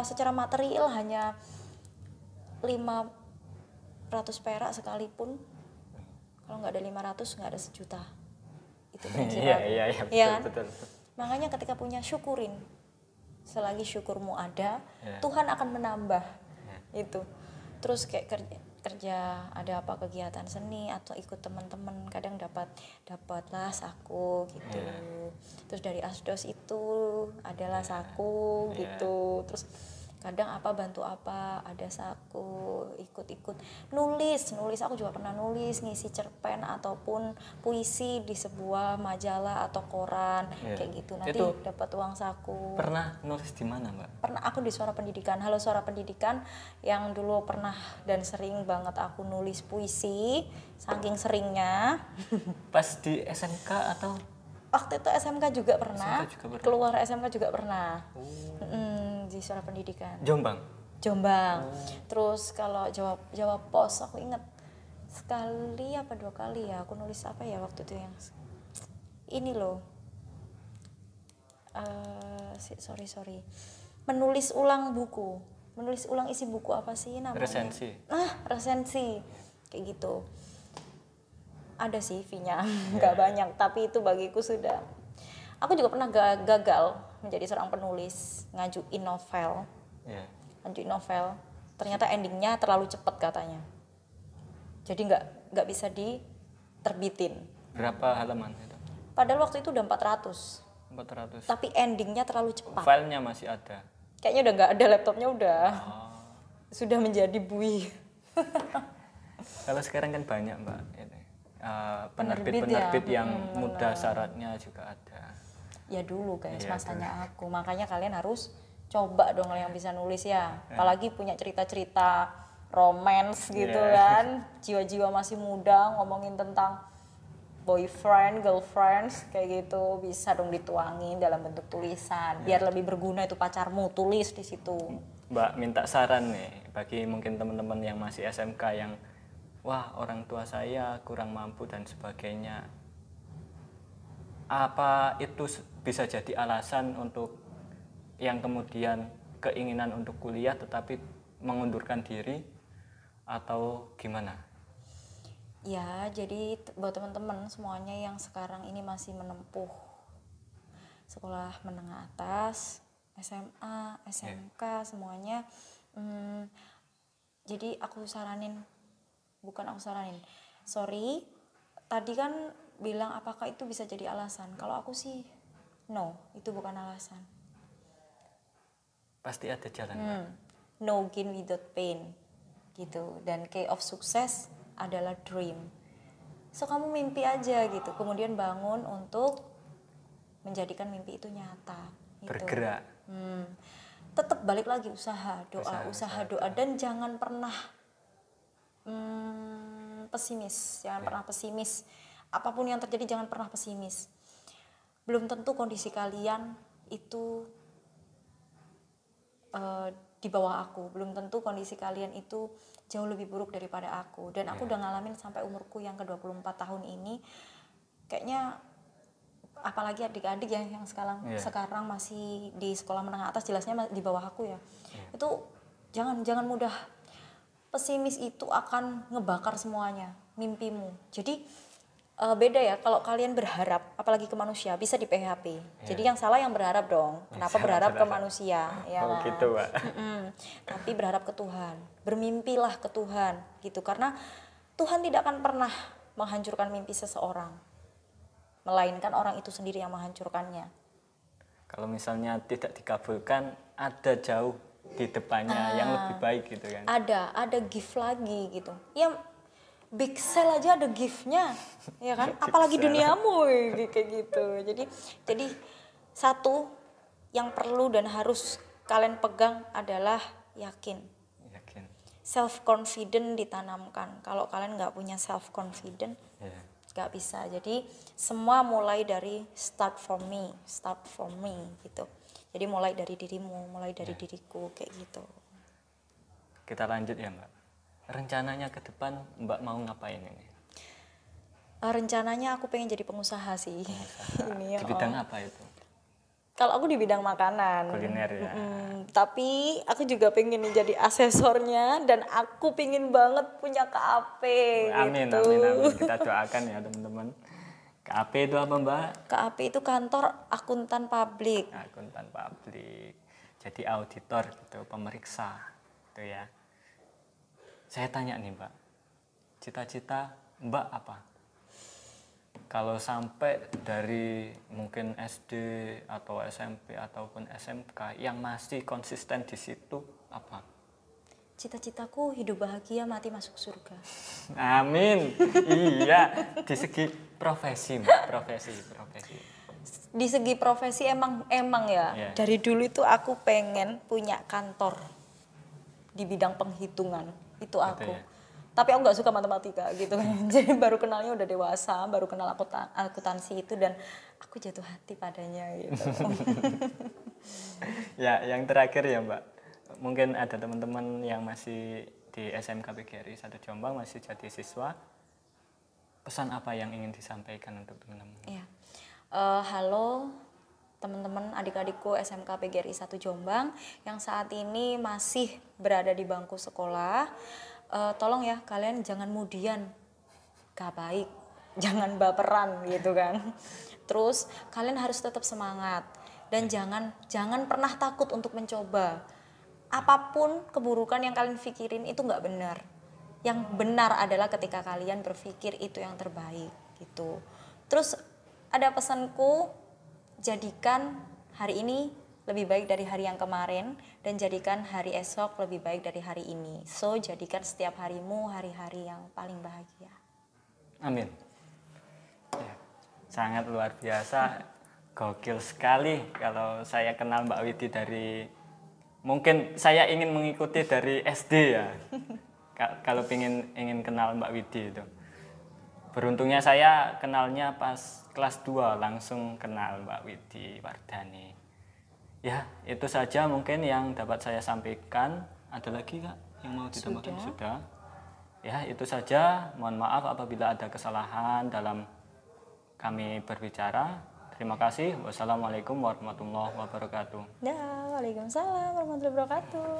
S2: secara material hanya 500 perak sekalipun, kalau nggak ada 500 nggak ada 1 juta. Itu
S1: iya, betul.
S2: Makanya ketika punya, syukurin. Selagi syukurmu ada, Tuhan akan menambah. Itu. Terus kayak kerja ada apa kegiatan seni atau ikut teman-teman, kadang dapat las aku gitu. Terus dari Asdos itu adalah saku gitu. Terus kadang bantu ada saku, ikut nulis aku juga pernah nulis, ngisi cerpen ataupun puisi di sebuah majalah atau koran kayak gitu, nanti dapat uang saku.
S1: Pernah nulis di mana Mbak?
S2: Pernah aku di Suara Pendidikan, Halo Suara Pendidikan, yang dulu pernah dan sering banget aku nulis puisi, saking seringnya.
S1: Pas di SMK atau?
S2: Waktu itu SMK juga pernah, keluar SMK juga pernah. Di Suara Pendidikan.
S1: Jombang.
S2: Terus kalau jawab pos, aku inget sekali 2 kali ya aku nulis waktu itu yang ini loh. Sorry. Menulis ulang isi buku, apa sih namanya? Resensi. Kayak gitu. Ada sih fee-nya, nggak banyak, tapi itu bagiku sudah. Aku juga pernah gagal menjadi seorang penulis, ngajuin novel. Ternyata endingnya terlalu cepat katanya, jadi nggak bisa diterbitin.
S1: Berapa halaman itu?
S2: Padahal waktu itu udah 400. Tapi endingnya terlalu cepat.
S1: Filenya masih ada?
S2: Kayaknya udah nggak ada, laptopnya udah sudah menjadi buih.
S1: Kalau sekarang kan banyak Mbak, penerbit yang mudah syaratnya juga ada.
S2: Ya dulu guys, masanya aku. Makanya kalian harus coba dong yang bisa nulis ya. Apalagi punya cerita-cerita romance gitu kan. Jiwa-jiwa masih muda ngomongin tentang boyfriend, girlfriends kayak gitu, bisa dong dituangin dalam bentuk tulisan. Biar lebih berguna itu pacarmu, tulis di situ.
S1: Mbak minta saran nih bagi mungkin teman-teman yang masih SMK yang wah orang tua saya kurang mampu dan sebagainya. Apa itu bisa jadi alasan untuk yang kemudian keinginan untuk kuliah tetapi mengundurkan diri atau gimana?
S2: Ya, jadi buat teman-teman semuanya yang sekarang ini masih menempuh sekolah menengah atas, SMA, SMK, semuanya. Jadi sorry, tadi kan bilang apakah itu bisa jadi alasan. Kalau aku sih, no, itu bukan alasan.
S1: Pasti ada jalan.
S2: No gain without pain, gitu. Dan key of success adalah dream. So kamu mimpi aja gitu, kemudian bangun untuk menjadikan mimpi itu nyata. Gitu.
S1: Bergerak.
S2: Tetap balik lagi usaha doa, dan jangan pernah pesimis. Apapun yang terjadi jangan pernah pesimis. Belum tentu kondisi kalian itu di bawah aku, belum tentu kondisi kalian itu jauh lebih buruk daripada aku. Dan aku udah ngalamin sampai umurku yang ke-24 tahun ini. Kayaknya apalagi adik-adik ya yang sekarang masih di sekolah menengah atas, jelasnya di bawah aku ya. Itu jangan mudah pesimis, itu akan ngebakar semuanya, mimpimu. Jadi beda ya kalau kalian berharap, apalagi ke manusia, bisa di PHP. Jadi yang salah yang berharap dong. Kenapa berharap ke manusia? Ya kan?
S1: Gitu, Pak.
S2: Tapi berharap ke Tuhan, bermimpilah ke Tuhan, gitu. Karena Tuhan tidak akan pernah menghancurkan mimpi seseorang, melainkan orang itu sendiri yang menghancurkannya.
S1: Kalau misalnya tidak dikabulkan, ada jauh di depannya yang lebih baik gitu kan?
S2: Ada gift lagi gitu. Ya big sale aja ada gift-nya, ya kan? Apalagi duniamu kayak gitu. Jadi satu yang perlu dan harus kalian pegang adalah yakin. Self confident ditanamkan. Kalau kalian nggak punya self confident, nggak bisa. Jadi semua mulai dari start from me gitu. Jadi mulai dari dirimu, mulai dari diriku kayak gitu.
S1: Kita lanjut ya Mbak. Rencananya ke depan Mbak mau ngapain ini?
S2: Rencananya aku pengen jadi pengusaha sih.
S1: Ini, di bidang apa itu?
S2: Kalau aku di bidang makanan.
S1: Kuliner ya.
S2: Tapi aku juga pengen nih jadi asesornya dan aku pengen banget punya KAP.
S1: Amin,
S2: gitu.
S1: amin. Kita doakan ya teman-teman. KAP itu apa Mbak?
S2: KAP itu kantor akuntan publik.
S1: Akuntan publik. Jadi auditor gitu, pemeriksa gitu ya. Saya tanya nih Mbak, cita-cita Mbak apa? Kalau sampai dari mungkin SD atau SMP ataupun SMK yang masih konsisten di situ apa?
S2: Cita-citaku hidup bahagia, mati masuk surga.
S1: Amin. Iya, di segi profesi, Mbak. Profesi.
S2: Di segi profesi emang ya. Dari dulu itu aku pengen punya kantor di bidang penghitungan. Itu aku. Ya? Tapi aku nggak suka matematika gitu kan. Jadi baru kenalnya udah dewasa, baru kenal akuntansi itu dan aku jatuh hati padanya gitu.
S1: Ya, yang terakhir ya Mbak. Mungkin ada teman-teman yang masih di SMK PGRI 1 Jombang masih jadi siswa. Pesan apa yang ingin disampaikan untuk teman-teman?
S2: Ya. Halo teman-teman adik-adikku SMK PGRI 1 Jombang yang saat ini masih berada di bangku sekolah. Tolong ya kalian jangan mudian, gak baik, jangan baperan gitu kan. Terus kalian harus tetap semangat dan jangan pernah takut untuk mencoba. Apapun keburukan yang kalian pikirin itu nggak benar. Yang benar adalah ketika kalian berpikir itu yang terbaik gitu. Terus ada pesanku, jadikan hari ini lebih baik dari hari yang kemarin dan jadikan hari esok lebih baik dari hari ini. So, jadikan setiap harimu hari-hari yang paling bahagia.
S1: Amin. Ya, sangat luar biasa, gokil sekali kalau saya kenal Mbak Widi dari, mungkin saya ingin mengikuti dari SD ya. Kalau ingin kenal Mbak Widi itu. Beruntungnya saya kenalnya pas kelas 2 langsung kenal Mbak Widi Wardani. Ya, itu saja mungkin yang dapat saya sampaikan. Ada lagi Kak yang mau ditambahkan? Sudah. Ya, itu saja. Mohon maaf apabila ada kesalahan dalam kami berbicara. Terima kasih. Wassalamualaikum warahmatullahi wabarakatuh.
S2: Waalaikumsalam warahmatullahi wabarakatuh.